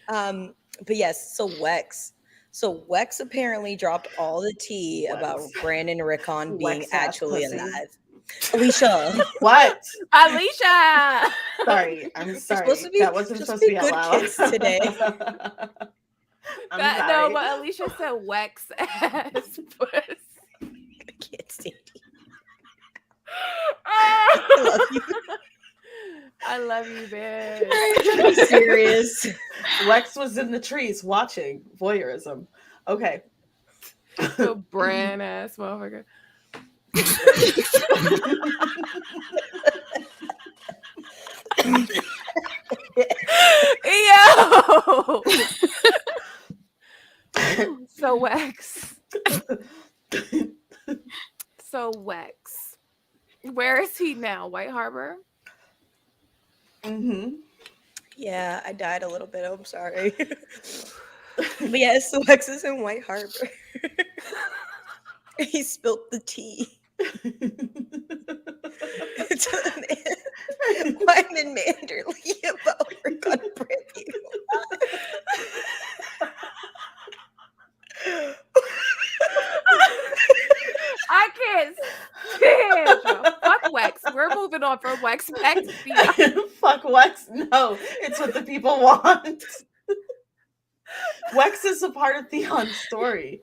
[SPEAKER 4] But yes, so Wex. So Wex apparently dropped all the tea about Brandon and Rickon being
[SPEAKER 5] Wex-ass
[SPEAKER 4] actually
[SPEAKER 5] pussy.
[SPEAKER 4] alive. Alicia.
[SPEAKER 5] What?
[SPEAKER 3] Alicia.
[SPEAKER 5] Sorry, I'm sorry.
[SPEAKER 4] supposed to be-
[SPEAKER 5] That wasn't
[SPEAKER 4] supposed
[SPEAKER 5] supposed to
[SPEAKER 4] to
[SPEAKER 5] be
[SPEAKER 4] be
[SPEAKER 5] out
[SPEAKER 4] good
[SPEAKER 5] loud.
[SPEAKER 4] kids today.
[SPEAKER 5] I'm
[SPEAKER 3] No,
[SPEAKER 5] sorry.
[SPEAKER 3] but Alicia said Wex ass pussy.
[SPEAKER 4] I can't stand you.
[SPEAKER 3] I
[SPEAKER 4] love you.
[SPEAKER 3] I love you, bitch.
[SPEAKER 4] I'm serious.
[SPEAKER 5] Lex was in the trees watching voyeurism. Okay.
[SPEAKER 3] So Bran ass motherfucker. Yo. So Wex. So Wex. Where is he now? White Harbor?
[SPEAKER 5] Mm-hmm.
[SPEAKER 4] Yeah, I died a little bit. I'm sorry. But yes, so Wex is in White Harbor. He spilt the tea. Wine and Manderly about Rickon Brandy.
[SPEAKER 3] I can't stand you. Fuck Wex. We're moving on from Wex back to Theon.
[SPEAKER 5] Fuck Wex. No, it's what the people want. Wex is a part of Theon's story.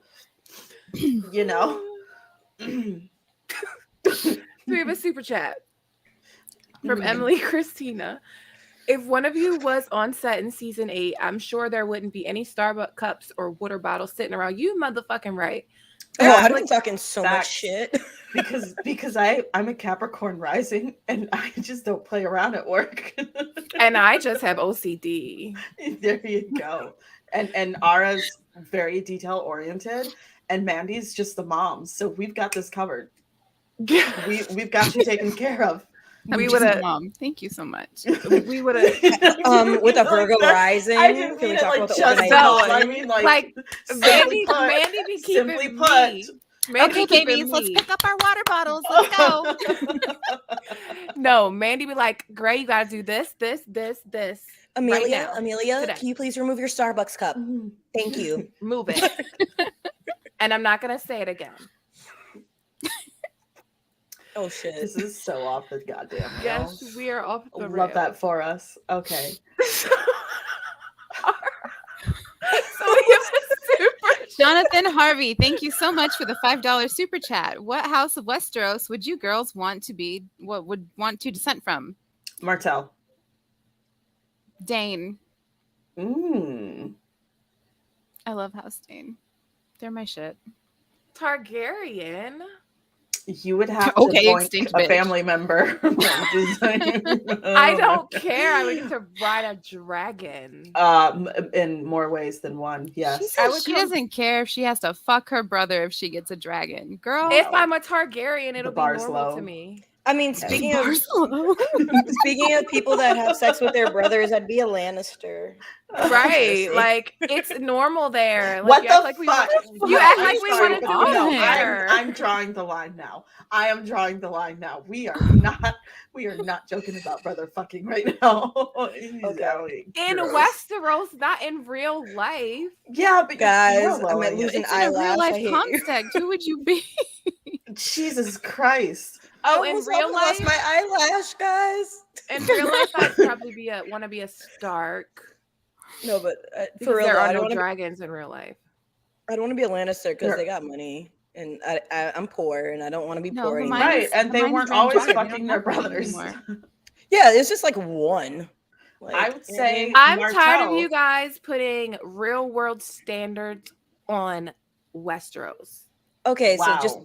[SPEAKER 5] You know?
[SPEAKER 3] We have a super chat from Emily Christina. If one of you was on set in season 8, I'm sure there wouldn't be any Starbucks cups or water bottles sitting around. You motherfucking right.
[SPEAKER 4] Oh, I've been talking so much
[SPEAKER 5] Facts.
[SPEAKER 4] shit.
[SPEAKER 5] Because I'm a Capricorn rising and I just don't play around at work.
[SPEAKER 3] And I just have OCD.
[SPEAKER 5] There you go. And Ara's very detail oriented and Mandy's just the mom. So we've got this covered. We've got you taken care of.
[SPEAKER 3] We would have.
[SPEAKER 6] Mom. Thank you so much.
[SPEAKER 3] We would have.
[SPEAKER 4] With a Virgo rising.
[SPEAKER 5] I didn't
[SPEAKER 4] Can we
[SPEAKER 5] mean it
[SPEAKER 4] talk
[SPEAKER 5] like
[SPEAKER 4] about the
[SPEAKER 5] just
[SPEAKER 4] organization?
[SPEAKER 5] so. I mean like
[SPEAKER 3] Mandy
[SPEAKER 5] put,
[SPEAKER 3] be keeping
[SPEAKER 5] simply
[SPEAKER 3] me.
[SPEAKER 5] put.
[SPEAKER 3] Mandy
[SPEAKER 6] Okay,
[SPEAKER 3] keeping
[SPEAKER 6] babies, let's
[SPEAKER 3] me.
[SPEAKER 6] pick up our water bottles. Let's go.
[SPEAKER 3] No, Mandy be like, Gray, you gotta do this.
[SPEAKER 4] Amelia,
[SPEAKER 3] now,
[SPEAKER 4] Amelia,
[SPEAKER 3] today.
[SPEAKER 4] can you please remove your Starbucks cup? Thank you.
[SPEAKER 3] Move it. And I'm not gonna say it again.
[SPEAKER 4] Oh shit.
[SPEAKER 5] This is so off the goddamn rails.
[SPEAKER 3] Yes, we are off the
[SPEAKER 5] Love that for us. Okay.
[SPEAKER 3] So we have a super
[SPEAKER 6] Jonathan Harvey, thank you so much for the $5 super chat. What house of Westeros would you girls want to be? What would want to descend from?
[SPEAKER 5] Martell.
[SPEAKER 6] Dane.
[SPEAKER 5] Mm.
[SPEAKER 6] I love House Dane. They're my shit.
[SPEAKER 3] Targaryen.
[SPEAKER 5] You would have to
[SPEAKER 6] Okay,
[SPEAKER 5] boink
[SPEAKER 6] extinct
[SPEAKER 5] a
[SPEAKER 6] bitch.
[SPEAKER 5] family member.
[SPEAKER 3] I don't care. I would get to ride a dragon.
[SPEAKER 5] In more ways than one. Yes.
[SPEAKER 6] She
[SPEAKER 3] I
[SPEAKER 6] says
[SPEAKER 3] would
[SPEAKER 6] she
[SPEAKER 3] come-
[SPEAKER 6] doesn't care if she has to fuck her brother if she gets a dragon. Girl.
[SPEAKER 3] If I'm a Targaryen, it'll
[SPEAKER 5] The
[SPEAKER 3] be
[SPEAKER 5] bar's
[SPEAKER 3] normal
[SPEAKER 5] low.
[SPEAKER 3] to me.
[SPEAKER 4] I mean, speaking of
[SPEAKER 6] Barcelona.
[SPEAKER 4] speaking of people that have sex with their brothers, I'd be a Lannister.
[SPEAKER 3] Right, like it's normal there. Like,
[SPEAKER 5] What
[SPEAKER 3] you
[SPEAKER 5] the
[SPEAKER 3] act like
[SPEAKER 5] fuck?
[SPEAKER 3] you act like we
[SPEAKER 5] sorry,
[SPEAKER 3] wanted to
[SPEAKER 5] but
[SPEAKER 3] be
[SPEAKER 5] no,
[SPEAKER 3] there.
[SPEAKER 5] I'm drawing the line now. I am drawing the line now. We are not joking about brother fucking right now.
[SPEAKER 4] Okay.
[SPEAKER 3] In
[SPEAKER 5] Gross.
[SPEAKER 3] Westeros, not in real life.
[SPEAKER 5] Yeah, but
[SPEAKER 4] Guys,
[SPEAKER 5] you're
[SPEAKER 4] I might
[SPEAKER 5] lowering
[SPEAKER 4] lose
[SPEAKER 5] it.
[SPEAKER 4] an
[SPEAKER 6] It's in a
[SPEAKER 4] eyelash.
[SPEAKER 6] real
[SPEAKER 4] I
[SPEAKER 6] life
[SPEAKER 4] hate you.
[SPEAKER 6] context. Who would you be?
[SPEAKER 5] Jesus Christ.
[SPEAKER 3] Oh,
[SPEAKER 4] I
[SPEAKER 3] in
[SPEAKER 4] almost
[SPEAKER 3] real life,
[SPEAKER 4] lost my eyelash, guys.
[SPEAKER 3] in real life, I'd probably want to be a Stark.
[SPEAKER 4] No, but
[SPEAKER 3] Because
[SPEAKER 4] for real,
[SPEAKER 3] there
[SPEAKER 4] though,
[SPEAKER 3] are
[SPEAKER 4] I don't
[SPEAKER 3] no
[SPEAKER 4] want to.
[SPEAKER 3] dragons in real life.
[SPEAKER 4] I don't want to be a Lannister because
[SPEAKER 5] Sure.
[SPEAKER 4] they got money, and I'm poor, and I don't want to be
[SPEAKER 6] No,
[SPEAKER 4] poor anymore.
[SPEAKER 5] Right, and they
[SPEAKER 6] Hermione's
[SPEAKER 5] weren't
[SPEAKER 6] Grand
[SPEAKER 5] always
[SPEAKER 6] Dragon. They
[SPEAKER 5] fucking
[SPEAKER 6] don't
[SPEAKER 5] their
[SPEAKER 6] have money
[SPEAKER 5] brothers.
[SPEAKER 6] anymore.
[SPEAKER 4] Yeah, it's just like one. Like,
[SPEAKER 5] I would
[SPEAKER 4] you know what I
[SPEAKER 5] say
[SPEAKER 4] mean?
[SPEAKER 3] I'm tired of
[SPEAKER 5] Martell.
[SPEAKER 3] you guys putting real world standards on Westeros.
[SPEAKER 4] Okay,
[SPEAKER 5] Wow.
[SPEAKER 4] so just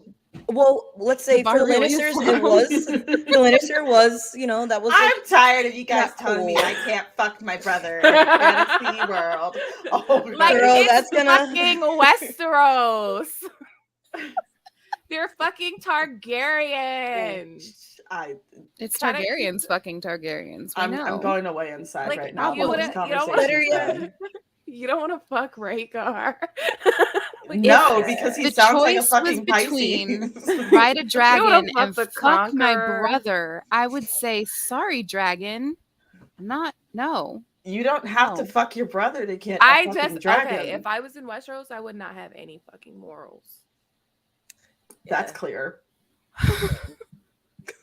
[SPEAKER 4] let's say
[SPEAKER 6] The
[SPEAKER 4] for the
[SPEAKER 6] bar really is
[SPEAKER 4] Lannisters,
[SPEAKER 6] long.
[SPEAKER 4] it was the Lannister was, that was.
[SPEAKER 5] I'm tired of you guys
[SPEAKER 4] not
[SPEAKER 5] telling me
[SPEAKER 4] cool.
[SPEAKER 5] I can't fuck my brother in a fantasy world. Oh,
[SPEAKER 3] Like,
[SPEAKER 4] Girl,
[SPEAKER 3] it's
[SPEAKER 4] that's gonna-
[SPEAKER 3] fucking Westeros. They're fucking Targaryens.
[SPEAKER 6] It's
[SPEAKER 3] Try to-
[SPEAKER 6] Targaryens fucking Targaryens. We
[SPEAKER 5] I'm
[SPEAKER 6] know.
[SPEAKER 5] going away inside
[SPEAKER 3] Like,
[SPEAKER 5] right now.
[SPEAKER 3] you
[SPEAKER 5] while this
[SPEAKER 3] wouldn't- you don't
[SPEAKER 5] conversation's
[SPEAKER 3] wanna-
[SPEAKER 5] done.
[SPEAKER 3] You don't want to fuck Rhaegar. Like,
[SPEAKER 5] No,
[SPEAKER 3] if-
[SPEAKER 5] because he
[SPEAKER 6] The
[SPEAKER 5] sounds like a
[SPEAKER 6] choice was
[SPEAKER 5] fucking
[SPEAKER 6] between
[SPEAKER 5] Pisces.
[SPEAKER 6] ride a dragon
[SPEAKER 3] fuck
[SPEAKER 6] and
[SPEAKER 3] the
[SPEAKER 6] fuck my
[SPEAKER 3] Conqueror.
[SPEAKER 6] brother, I would say sorry, dragon. No.
[SPEAKER 5] You don't have to
[SPEAKER 6] No.
[SPEAKER 5] fuck your brother to get a
[SPEAKER 3] I
[SPEAKER 5] fucking
[SPEAKER 3] just
[SPEAKER 5] dragon.
[SPEAKER 3] okay. If I was in Westeros, I would not have any fucking morals.
[SPEAKER 5] That's clear.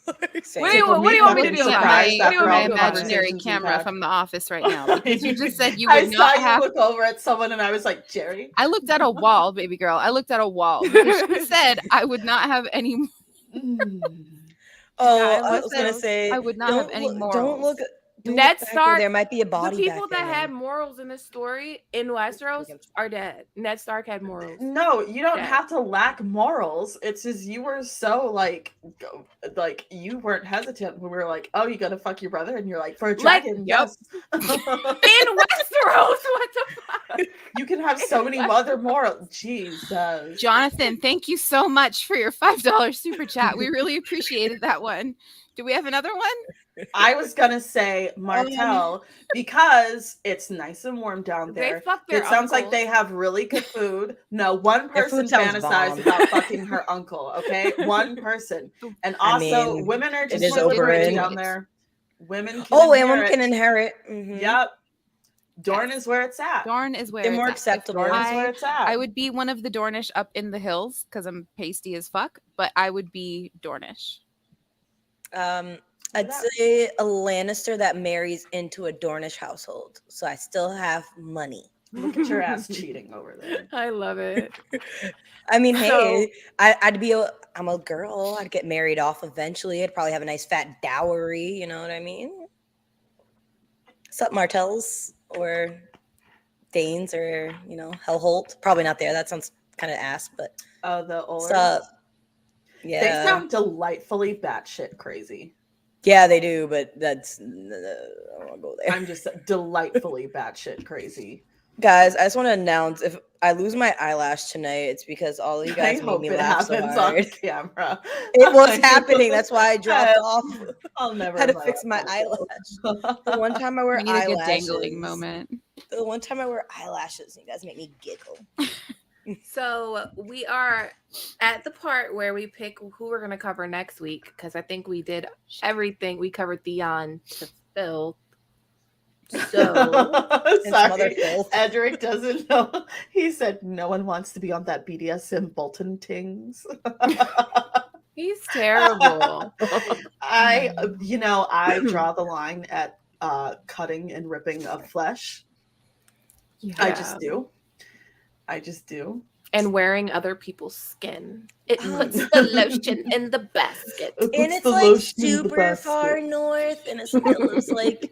[SPEAKER 3] What do you want me to do?
[SPEAKER 5] Fucking
[SPEAKER 3] About
[SPEAKER 5] surprised
[SPEAKER 3] it? What do you
[SPEAKER 5] after
[SPEAKER 3] want
[SPEAKER 6] my
[SPEAKER 3] me to do
[SPEAKER 5] all the
[SPEAKER 3] about it?
[SPEAKER 6] imaginary
[SPEAKER 5] conversations we've
[SPEAKER 6] camera
[SPEAKER 5] had.
[SPEAKER 6] from the office right now because you just said you
[SPEAKER 5] I
[SPEAKER 6] would
[SPEAKER 5] saw
[SPEAKER 6] not
[SPEAKER 5] you
[SPEAKER 6] have.
[SPEAKER 5] look over at someone and I was like, Jerry.
[SPEAKER 6] I looked at a wall, baby girl. I looked at a wall because she said I would not have any.
[SPEAKER 4] Oh,
[SPEAKER 6] Yeah,
[SPEAKER 4] I was gonna
[SPEAKER 6] Westeros,
[SPEAKER 4] say
[SPEAKER 6] I would not have any
[SPEAKER 4] Don't
[SPEAKER 6] morals.
[SPEAKER 4] look. Don't
[SPEAKER 3] Ned
[SPEAKER 4] look back there.
[SPEAKER 3] Stark-
[SPEAKER 4] There might be a
[SPEAKER 3] The
[SPEAKER 4] body.
[SPEAKER 3] people
[SPEAKER 4] back
[SPEAKER 3] that
[SPEAKER 4] there,
[SPEAKER 3] had
[SPEAKER 4] man.
[SPEAKER 3] morals in this story in Westeros are dead. Ned Stark had morals.
[SPEAKER 5] No, you don't
[SPEAKER 3] Yeah.
[SPEAKER 5] have to lack morals. It's just you were so like you weren't hesitant when we were like, oh, you gotta fuck your brother, and you're like, for a
[SPEAKER 3] Like,
[SPEAKER 5] dragon,
[SPEAKER 3] yep.
[SPEAKER 5] yes.
[SPEAKER 3] In Westeros, what the fuck?
[SPEAKER 5] You can have so many other morals. Jesus.
[SPEAKER 6] Jonathan, thank you so much for your $5 super chat. We really appreciated that one. Do we have another one?
[SPEAKER 5] I was gonna say Martell because it's nice and warm down
[SPEAKER 3] They
[SPEAKER 5] there.
[SPEAKER 3] fuck their
[SPEAKER 5] It sounds like
[SPEAKER 3] uncles.
[SPEAKER 5] they have really good food. No, one
[SPEAKER 4] Their
[SPEAKER 5] person
[SPEAKER 4] food sounds
[SPEAKER 5] fantasized
[SPEAKER 4] bomb.
[SPEAKER 5] about fucking her uncle, okay? One person. And
[SPEAKER 4] I
[SPEAKER 5] also,
[SPEAKER 4] mean,
[SPEAKER 5] women are
[SPEAKER 4] it
[SPEAKER 5] just
[SPEAKER 4] is
[SPEAKER 5] more liberated
[SPEAKER 6] overrated.
[SPEAKER 5] down there. Women can
[SPEAKER 4] Oh, and
[SPEAKER 5] inherit.
[SPEAKER 4] women can inherit. Mhm.
[SPEAKER 5] Yep. Dorne is where it's at.
[SPEAKER 6] Dorne is where
[SPEAKER 4] They're
[SPEAKER 6] it's
[SPEAKER 4] more
[SPEAKER 6] at.
[SPEAKER 4] acceptable.
[SPEAKER 5] Dorne is where it's at.
[SPEAKER 6] I would be one of the Dornish up in the hills because I'm pasty as fuck, but I would be Dornish.
[SPEAKER 4] I'd say a Lannister that marries into a Dornish household, so I still have money.
[SPEAKER 5] Look at your ass cheating over there.
[SPEAKER 3] I love it.
[SPEAKER 4] I mean,
[SPEAKER 3] So-
[SPEAKER 4] hey, I'm a girl. I'd get married off eventually. I'd probably have a nice fat dowry. You know what I mean? Sup, Martells or Danes or Hellholt? Probably not there. That sounds kind of ass, but
[SPEAKER 5] Oh, the older.
[SPEAKER 4] sup?
[SPEAKER 5] They
[SPEAKER 4] Yeah,
[SPEAKER 5] sound delightfully batshit crazy.
[SPEAKER 4] yeah, they do. But I don't want to go there.
[SPEAKER 5] I'm just delightfully batshit crazy.
[SPEAKER 4] Guys, I just want to announce if I lose my eyelash tonight, it's because all of you guys
[SPEAKER 5] I
[SPEAKER 4] made
[SPEAKER 5] hope
[SPEAKER 4] me
[SPEAKER 5] it
[SPEAKER 4] laugh so
[SPEAKER 5] happens
[SPEAKER 4] hard.
[SPEAKER 5] on camera.
[SPEAKER 4] It was happening. That's why I dropped off.
[SPEAKER 5] I'll never
[SPEAKER 4] I had to
[SPEAKER 5] laugh
[SPEAKER 4] fix my
[SPEAKER 5] at
[SPEAKER 4] eyelash.
[SPEAKER 5] it.
[SPEAKER 4] The one time I wear
[SPEAKER 6] We need a good
[SPEAKER 4] eyelashes.
[SPEAKER 6] dangling moment.
[SPEAKER 4] The one time I wear eyelashes, you guys make me giggle.
[SPEAKER 3] So we are at the part where we pick who we're going to cover next week because I think we did everything. We covered Theon to Phil. So
[SPEAKER 5] Sorry,
[SPEAKER 4] Phil.
[SPEAKER 5] Edric doesn't know. He said no one wants to be on that BDSM Bolton Tings.
[SPEAKER 3] he's terrible.
[SPEAKER 5] I draw the line at cutting and ripping of flesh. I just do.
[SPEAKER 3] And wearing other people's skin. It puts the lotion in the basket.
[SPEAKER 5] It
[SPEAKER 4] And
[SPEAKER 5] puts
[SPEAKER 4] it's
[SPEAKER 5] the
[SPEAKER 4] like
[SPEAKER 5] lotion in the
[SPEAKER 4] super
[SPEAKER 5] basket.
[SPEAKER 4] far north, and it still is like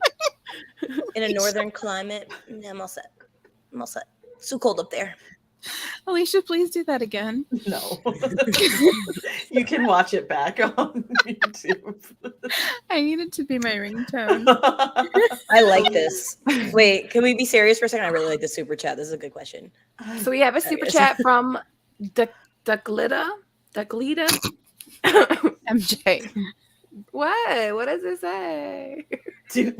[SPEAKER 4] in a northern climate. Yeah, I'm all set. It's too cold up there.
[SPEAKER 6] Alicia, please do that again.
[SPEAKER 5] No. You can watch it back on YouTube.
[SPEAKER 6] I need it to be my ringtone.
[SPEAKER 4] I like this. Wait, can we be serious for a second? I really like the super chat. This is a good question.
[SPEAKER 3] So we have a super chat from Ducklita.
[SPEAKER 6] MJ.
[SPEAKER 3] What? What does it say?
[SPEAKER 5] She's like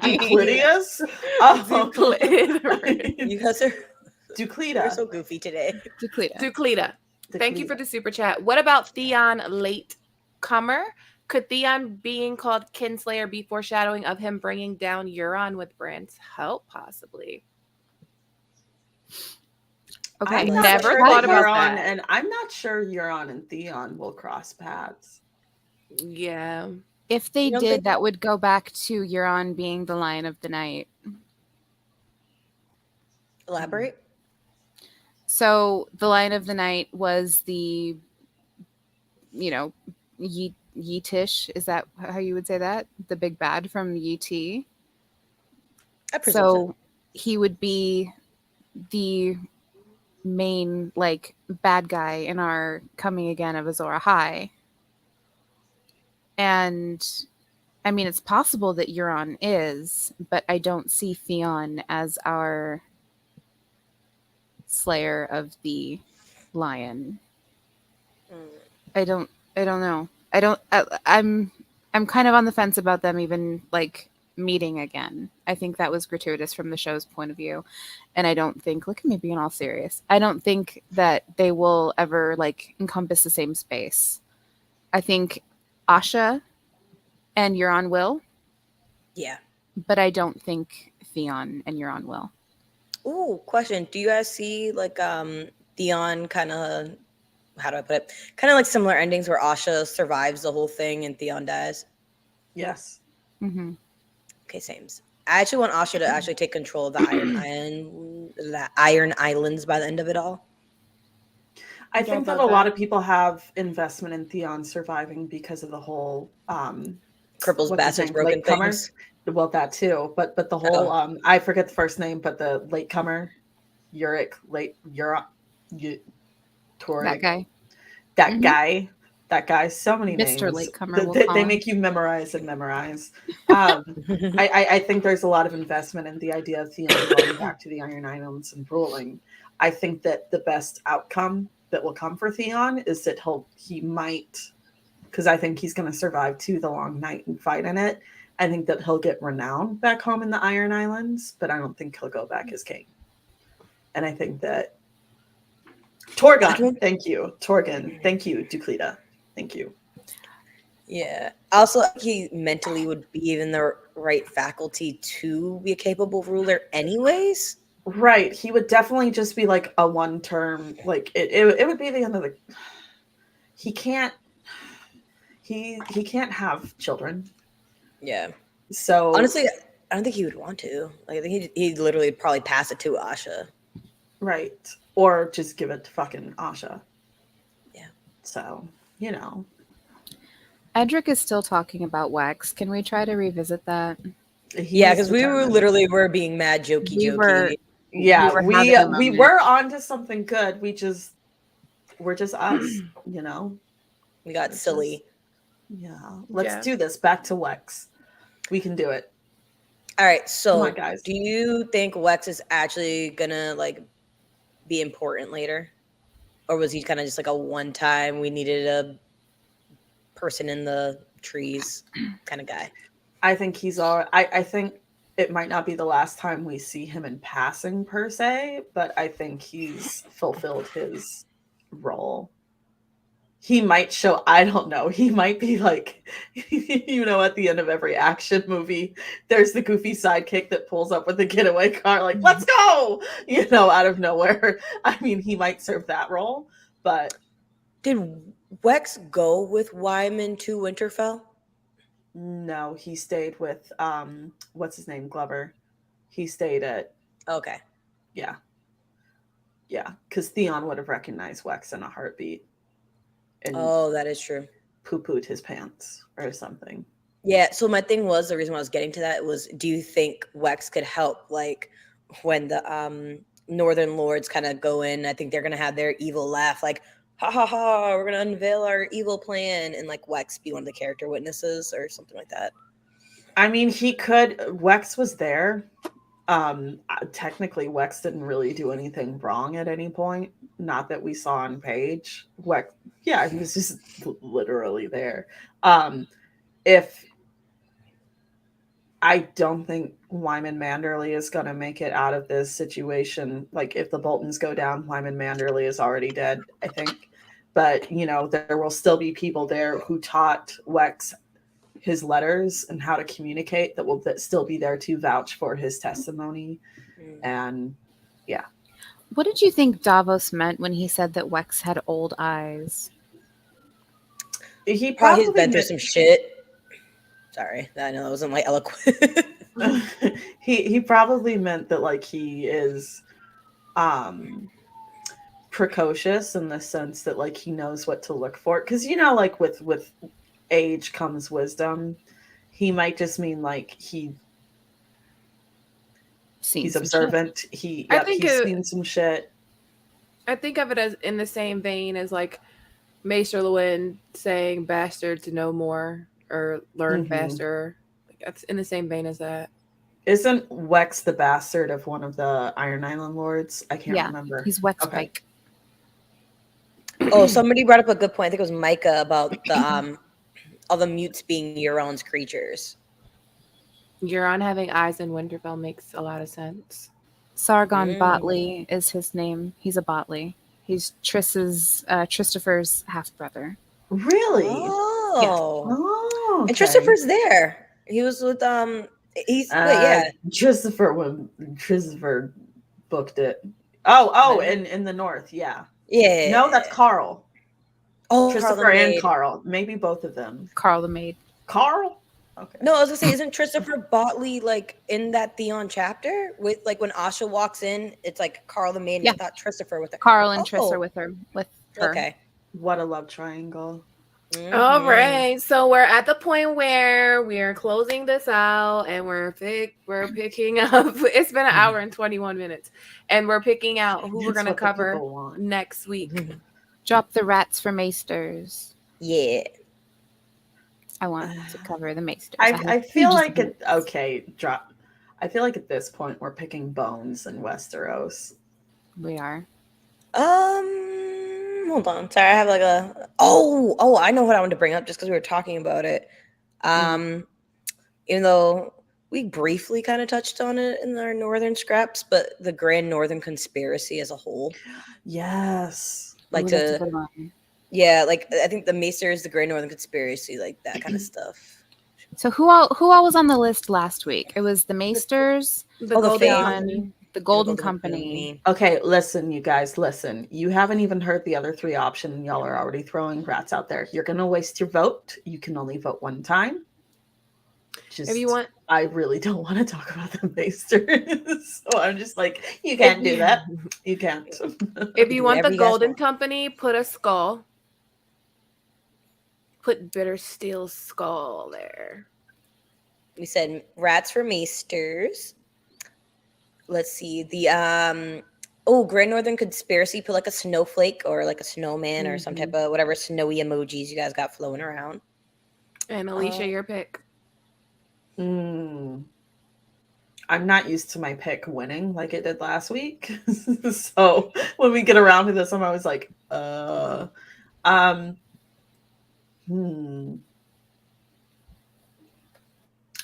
[SPEAKER 5] Duclidius?
[SPEAKER 4] You guys are
[SPEAKER 5] Duclida.
[SPEAKER 4] so goofy today.
[SPEAKER 3] Duclida. Thank you for the super chat. What about Theon late comer? Could Theon being called Kinslayer be foreshadowing of him bringing down Euron with Bran's help, possibly? Okay,
[SPEAKER 5] I
[SPEAKER 3] never thought about
[SPEAKER 5] Euron,
[SPEAKER 3] that.
[SPEAKER 5] and I'm not sure Euron and Theon will cross paths.
[SPEAKER 3] Yeah.
[SPEAKER 6] If they did, that would go back to Euron being the Lion of the Night.
[SPEAKER 4] Elaborate.
[SPEAKER 6] So the Lion of the Night was the, Yeetish. Is that how you would say that? The big bad from Yee. So he would be the main bad guy in our Coming Again of Azor Ahai. And I mean, it's possible that Euron is, but I don't see Theon as our Slayer of the Lion. I don't know. I'm kind of on the fence about them even meeting again. I think that was gratuitous from the show's point of view. And I don't think, look at me being all serious, I don't think that they will ever encompass the same space. I think Asha and Euron will. Yeah. But I don't think Theon and Euron will.
[SPEAKER 4] Ooh, question. Do you guys see Theon kind of, how do I put it? Kind of similar endings where Asha survives the whole thing and Theon dies?
[SPEAKER 5] Yes.
[SPEAKER 6] Mm-hmm.
[SPEAKER 4] Okay, same. I actually want Asha to actually take control of the Iron Islands by the end of it all.
[SPEAKER 5] I think that a lot of people have investment in Theon surviving because of the whole
[SPEAKER 4] cripples, bastards, broken things.
[SPEAKER 5] Well, that too, but the whole I forget the first name, but the latecomer, Uric, that guy, so many names.
[SPEAKER 6] Mr. Latecomer.
[SPEAKER 5] They make you memorize and memorize. I think there's a lot of investment in the idea of Theon going back to the Iron Islands and ruling. I think that the best outcome that will come for Theon is that he might, because I think he's going to survive to the long night and fight in it. I think that he'll get renowned back home in the Iron Islands, but I don't think he'll go back as king. And I think that Torgon, thank you. Torgon, thank you. Duclida, thank you.
[SPEAKER 4] Yeah. Also, he mentally would be in the right faculty to be a capable ruler anyways.
[SPEAKER 5] Right. He would definitely just be a one-term, it would be the end of the... He can't have children.
[SPEAKER 4] Yeah.
[SPEAKER 5] So
[SPEAKER 4] honestly, I don't think he would want to. I think he'd literally probably pass it to Asha.
[SPEAKER 5] Right. Or just give it to fucking Asha.
[SPEAKER 4] Yeah.
[SPEAKER 5] So,
[SPEAKER 6] Edric is still talking about Wex. Can we try to revisit that?
[SPEAKER 4] Yeah, because we were being mad jokey.
[SPEAKER 5] We were onto something good. We're just us,
[SPEAKER 4] We got silly.
[SPEAKER 5] Let's do this. Back to Wex. We can do it.
[SPEAKER 4] All right. So,
[SPEAKER 5] come on, guys.
[SPEAKER 4] Do you think Wex is actually gonna be important later, or was he kind of just a one-time? We needed a person in the trees kind of guy.
[SPEAKER 5] I think he's all. I think it might not be the last time we see him in passing per se, but I think he's fulfilled his role. He might show, I don't know, he might be at the end of every action movie, there's the goofy sidekick that pulls up with the getaway car, let's go, out of nowhere. I mean, he might serve that role, but...
[SPEAKER 4] Did Wex go with Wyman to Winterfell?
[SPEAKER 5] No, he stayed with, what's his name, Glover. He stayed at...
[SPEAKER 4] Okay.
[SPEAKER 5] Yeah. Yeah, because Theon would have recognized Wex in a heartbeat. And
[SPEAKER 4] that is true.
[SPEAKER 5] Poo-pooed his pants or something.
[SPEAKER 4] Yeah, so my thing was, the reason why I was getting to that was, do you think Wex could help, when the Northern Lords kind of go in, I think they're going to have their evil laugh, ha ha ha, we're going to unveil our evil plan, and Wex be one of the character witnesses or something like that.
[SPEAKER 5] I mean, he could. Wex was there Technically Wex didn't really do anything wrong at any point. Not that we saw on page. Wex, yeah, he was just literally there. If I don't think Wyman Manderley is going to make it out of this situation. Like, if the Boltons go down, Wyman Manderley is already dead, I think. But, you know, there will still be people there who taught Wex his letters and how to communicate that will still be there to vouch for his testimony. And, yeah.
[SPEAKER 6] What did you think Davos meant when he said that Wex had old eyes?
[SPEAKER 5] He
[SPEAKER 4] Probably
[SPEAKER 5] probably
[SPEAKER 4] been through some shit. Sorry, I know that wasn't like eloquent.
[SPEAKER 5] he probably meant that, like, he is precocious in the sense that, like, he knows what to look for. Because, you know, like, with age comes wisdom. He might just mean, like, he's observant. He's seen some shit.
[SPEAKER 3] I think of it as in the same vein as, like, Maester Luwin saying bastard to know more or learn faster. That's in the same vein as that.
[SPEAKER 5] Isn't Wex the bastard of one of the Iron Island lords? I can't remember.
[SPEAKER 6] He's Wex Pike.
[SPEAKER 4] Oh, somebody brought up a good point. I think it was Micah about the all the mutes being Euron's creatures.
[SPEAKER 3] Euron having eyes in Winterfell makes a lot of sense.
[SPEAKER 6] Sargon Botley is his name. He's a Botley. He's Christopher's half brother.
[SPEAKER 5] Really?
[SPEAKER 4] Oh.
[SPEAKER 6] Yes.
[SPEAKER 5] Oh, okay.
[SPEAKER 4] And Christopher's there. He was with
[SPEAKER 5] Christopher booked it. Oh, in the north, yeah.
[SPEAKER 4] Yeah.
[SPEAKER 5] No, that's Carl.
[SPEAKER 4] Oh,
[SPEAKER 5] Christopher and Carl. Maybe both of them.
[SPEAKER 6] Carl the maid.
[SPEAKER 5] Carl? Okay.
[SPEAKER 4] No, I was gonna say, isn't Christopher Botley like in that Theon chapter with, like, when Asha walks in, it's like Carl the maid.
[SPEAKER 6] Yeah.
[SPEAKER 4] I thought Christopher with her.
[SPEAKER 6] Carl and Triss are with her.
[SPEAKER 4] Okay.
[SPEAKER 5] What a love triangle.
[SPEAKER 3] All right, so we're at the point where we are closing this out, and we're picking up. It's been an hour and 21 minutes, and we're picking out who we're going to cover next week.
[SPEAKER 6] Drop the rats for Maesters.
[SPEAKER 4] Yeah,
[SPEAKER 6] I want to cover the Maesters.
[SPEAKER 5] I feel like drop. I feel like at this point we're picking bones in Westeros.
[SPEAKER 6] We are.
[SPEAKER 4] Hold on. Sorry, I have like a. Oh, I know what I wanted to bring up just because we were talking about it. Even though we briefly kind of touched on it in our Northern scraps, but the Grand Northern Conspiracy as a whole.
[SPEAKER 5] Yes.
[SPEAKER 4] Like I think the Maesters, the Grand Northern Conspiracy, like that kind of stuff.
[SPEAKER 6] So who all was on the list last week? It was the Maesters, the Golden Company.
[SPEAKER 5] Okay, listen, you guys, listen. You haven't even heard the other three options, and y'all are already throwing rats out there. You're gonna waste your vote. You can only vote one time.
[SPEAKER 3] If you want,
[SPEAKER 5] I really don't want to talk about the Maesters, so I'm just like, you can't do that. You can't.
[SPEAKER 3] If you want the Golden Company, put a skull. Put Bittersteel's skull there.
[SPEAKER 4] We said rats for Maesters. Let's see. The Grand Northern Conspiracy, put like a snowflake or like a snowman or some type of whatever snowy emojis you guys got flowing around.
[SPEAKER 3] And Alicia, your pick.
[SPEAKER 5] I'm not used to my pick winning like it did last week. So when we get around to this, I'm always like,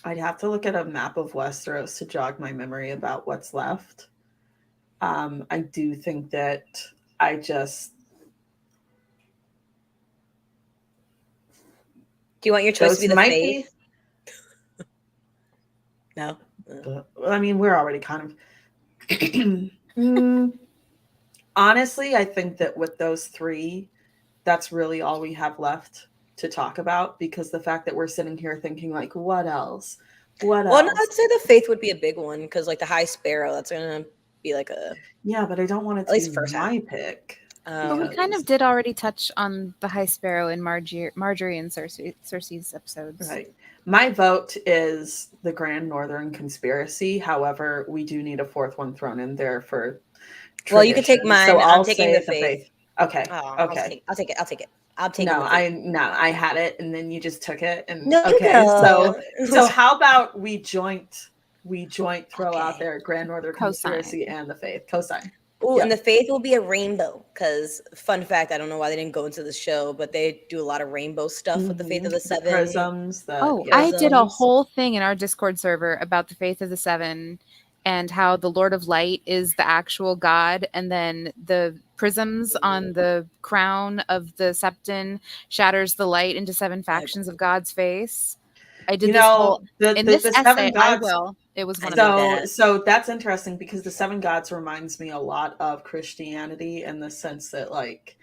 [SPEAKER 5] I'd have to look at a map of Westeros to jog my memory about what's left. I do think that
[SPEAKER 4] Do you want your choice to be the Faith? No.
[SPEAKER 5] I mean, we're already kind of... Honestly, I think that with those three, that's really all we have left to talk about, because the fact that we're sitting here thinking, like, what else? Well, no,
[SPEAKER 4] I'd say the Faith would be a big one, because, like, the High Sparrow, that's going to be like a...
[SPEAKER 5] Yeah, but I don't want it to be my pick.
[SPEAKER 6] But we kind of did already touch on the High Sparrow in Marjorie and Cersei's episodes.
[SPEAKER 5] Right. My vote is the Grand Northern Conspiracy. However, we do need a fourth one thrown in there for tradition.
[SPEAKER 4] Well, you can take mine.
[SPEAKER 5] So
[SPEAKER 4] I'm taking the Faith.
[SPEAKER 5] Okay.
[SPEAKER 4] Oh,
[SPEAKER 5] okay.
[SPEAKER 4] I'll take it.
[SPEAKER 5] I had it and then you just took it. And
[SPEAKER 4] no,
[SPEAKER 5] okay. So how about we joint we joint throw out there Grand Northern Conspiracy and the Faith. Cosign.
[SPEAKER 4] Oh, and the Faith will be a rainbow. Because, fun fact, I don't know why they didn't go into the show, but they do a lot of rainbow stuff with the Faith of the Seven.
[SPEAKER 5] The prisms.
[SPEAKER 6] I did a whole thing in our Discord server about the Faith of the Seven and how the Lord of Light is the actual God, and then the prisms on the crown of the Septon shatters the light into 7 factions of God's face. I did this whole in this essay. It was one of them.
[SPEAKER 5] So that's interesting because the 7 gods reminds me a lot of Christianity in the sense that, like,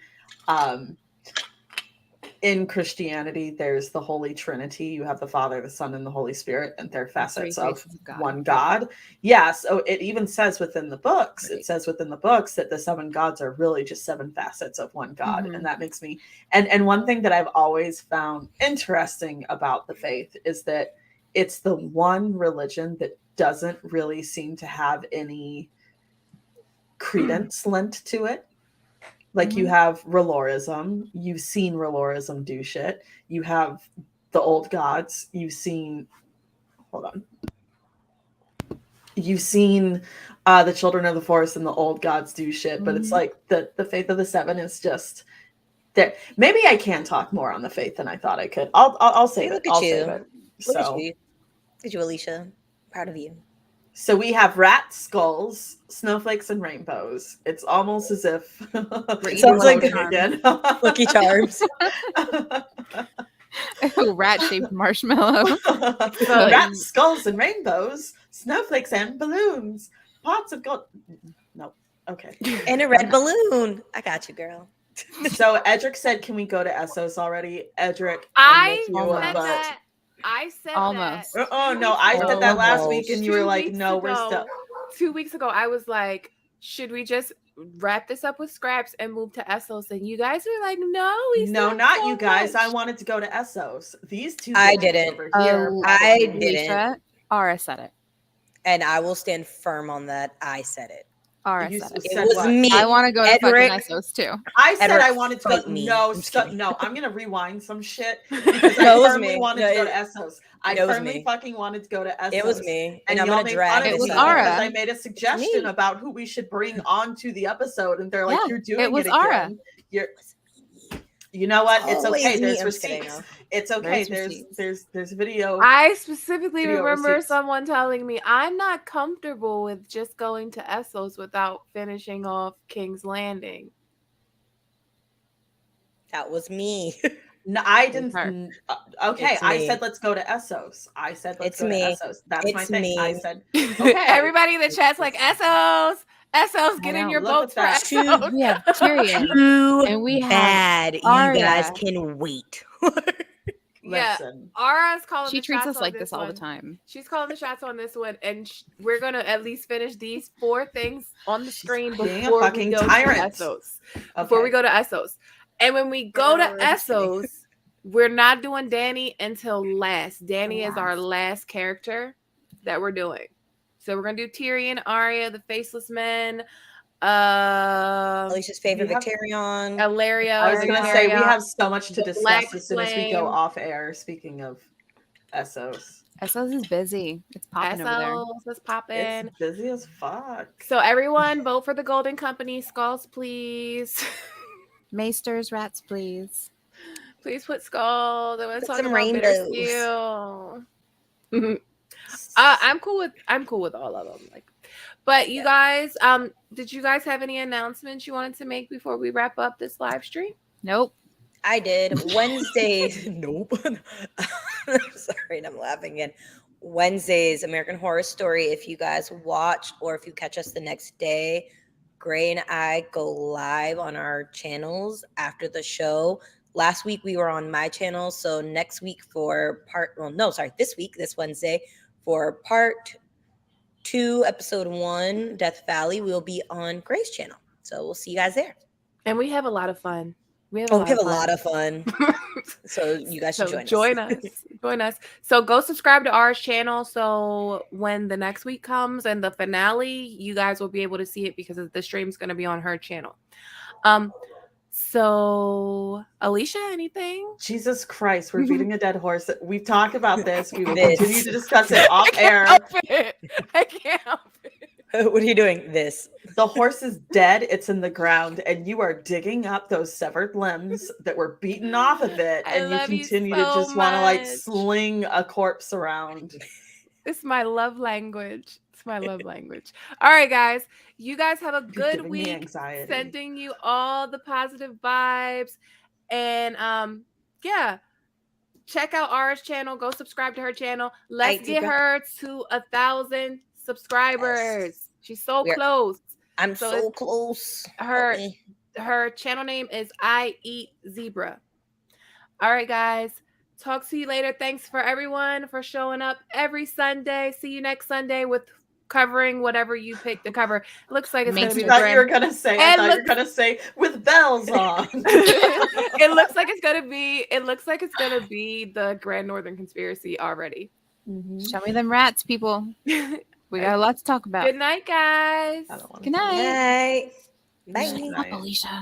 [SPEAKER 5] in Christianity, there's the Holy Trinity. You have the Father, the Son, and the Holy Spirit, and they're facets of one God. Yeah, so it even says within the books, it says within the books that the 7 gods are really just 7 facets of one God. And that makes me, and one thing that I've always found interesting about the faith is that it's the one religion that doesn't really seem to have any credence lent to it. Like you have Relorism, you've seen Relorism do shit. You have the old gods, you've seen the Children of the Forest and the old gods do shit, but it's like the Faith of the Seven is just there. Maybe I can talk more on the faith than I thought I could. I'll save it. I'll save it.
[SPEAKER 4] Look at you. Look at you, Alicia. Proud of you.
[SPEAKER 5] So we have rat skulls, snowflakes, and rainbows. It's almost as if
[SPEAKER 4] sounds like again. Lucky Charms.
[SPEAKER 6] Rat-shaped marshmallow.
[SPEAKER 5] Rat skulls and rainbows, snowflakes and balloons, pots of gold. No, okay.
[SPEAKER 4] And a red balloon. I got you, girl.
[SPEAKER 5] So Edric said, "Can we go to Essos already?" Edric,
[SPEAKER 3] I said
[SPEAKER 6] almost.
[SPEAKER 3] that.
[SPEAKER 5] Oh no, I said that last week, and you were like, "No, we're still."
[SPEAKER 3] 2 weeks ago, I was like, "Should we just wrap this up with scraps and move to Essos?" And you guys were like, "No,
[SPEAKER 5] not you guys. I wanted to go to Essos. These two.
[SPEAKER 4] I didn't.
[SPEAKER 5] Over here,
[SPEAKER 4] I didn't.
[SPEAKER 6] Ara said it,
[SPEAKER 4] and I will stand firm on that. I said it.
[SPEAKER 6] Ara said it.
[SPEAKER 4] It was me.
[SPEAKER 6] I want to go to fucking Essos too.
[SPEAKER 5] I said I wanted to go. No, I'm gonna rewind some shit because I firmly wanted to go to Essos. I firmly fucking wanted to go to Essos.
[SPEAKER 4] It was me,
[SPEAKER 5] and
[SPEAKER 4] I'm gonna drag
[SPEAKER 6] it was Ara.
[SPEAKER 5] Because I made a suggestion about who we should bring onto the episode, and they're like, "You're doing it was Ara. You know what? It's okay. There's receipts. It's okay. There's video.
[SPEAKER 3] I specifically remember someone telling me I'm not comfortable with just going to Essos without finishing off King's Landing.
[SPEAKER 4] That was me.
[SPEAKER 5] No, I didn't. Okay, I said let's go to Essos. I said let's go to Essos. That's my thing. I said okay.
[SPEAKER 3] Everybody in the chat's like Essos. Essos, get in your boats for Essos.
[SPEAKER 6] We have Tyrion, and we have
[SPEAKER 4] you guys can wait.
[SPEAKER 5] Listen,
[SPEAKER 3] Ara's calling.
[SPEAKER 6] She treats us like this all the time.
[SPEAKER 3] She's calling the shots on this one, and we're gonna at least finish these 4 things on the screen before we go to Essos. Before we go to Essos, and when we go to Essos, we're not doing Dany until last. Dany is our last character that we're doing. So we're gonna do Tyrion, Arya, the Faceless Men,
[SPEAKER 4] Alicia's favorite Victarion,
[SPEAKER 3] Ilaria.
[SPEAKER 5] I was gonna say we have so much to discuss as soon as we go off air. Speaking of Essos.
[SPEAKER 6] Essos is busy. It's popping over there.
[SPEAKER 3] Essos is popping.
[SPEAKER 5] It's busy as fuck.
[SPEAKER 3] So everyone, vote for the Golden Company. Skulls, please.
[SPEAKER 6] Maesters, rats, please.
[SPEAKER 3] Please put skulls. I want to talk
[SPEAKER 4] some
[SPEAKER 3] about
[SPEAKER 4] rainbows.
[SPEAKER 3] I'm cool with all of them. But you guys, did you guys have any announcements you wanted to make before we wrap up this live stream?
[SPEAKER 6] Nope.
[SPEAKER 4] I did. Wednesdays. Nope. Sorry, I'm laughing again. Wednesdays, American Horror Story. If you guys watch or if you catch us the next day, Gray and I go live on our channels after the show. Last week we were on my channel, so next week this Wednesday for part 2, episode 1, Death Valley, we'll be on Gray's channel. So we'll see you guys there.
[SPEAKER 3] And we have a lot of fun. We have
[SPEAKER 4] a lot of fun. So you guys should join us.
[SPEAKER 3] Join us. So go subscribe to our channel. So when the next week comes and the finale, you guys will be able to see it because the stream's going to be on her channel. So, Alicia, anything?
[SPEAKER 5] Jesus Christ, we're beating a dead horse. We've talked about this. We will
[SPEAKER 4] This.
[SPEAKER 5] continue to discuss it off air.
[SPEAKER 3] I can't help it.
[SPEAKER 4] What are you doing? This.
[SPEAKER 5] The horse is dead. It's in the ground, and you are digging up those severed limbs that were beaten off of it,
[SPEAKER 3] I
[SPEAKER 5] and you
[SPEAKER 3] love you
[SPEAKER 5] continue
[SPEAKER 3] so
[SPEAKER 5] to just want to like
[SPEAKER 3] much.
[SPEAKER 5] sling a corpse around.
[SPEAKER 3] It's my love language. It's my love language. All right, guys. You guys have a
[SPEAKER 5] You're
[SPEAKER 3] good
[SPEAKER 5] giving me
[SPEAKER 3] week.
[SPEAKER 5] anxiety.
[SPEAKER 3] Sending you all the positive vibes. And yeah. Check out Ara's channel. Go subscribe to her channel. Let's get her to 1,000 subscribers.
[SPEAKER 4] Yes.
[SPEAKER 3] She's so close.
[SPEAKER 4] I'm so close.
[SPEAKER 3] Her channel name is I Eat Zebra. All right, guys. Talk to you later. Thanks for everyone for showing up every Sunday. See you next Sunday with covering whatever you pick to cover. It looks like it's going to be.
[SPEAKER 5] I thought you were gonna say with bells on.
[SPEAKER 3] It looks like it's gonna be the Grand Northern Conspiracy already.
[SPEAKER 6] Mm-hmm. Show me them rats, people. We got a lot to talk about.
[SPEAKER 3] Good night, guys.
[SPEAKER 6] Good night.
[SPEAKER 4] Bye.
[SPEAKER 6] Shut up, Alicia.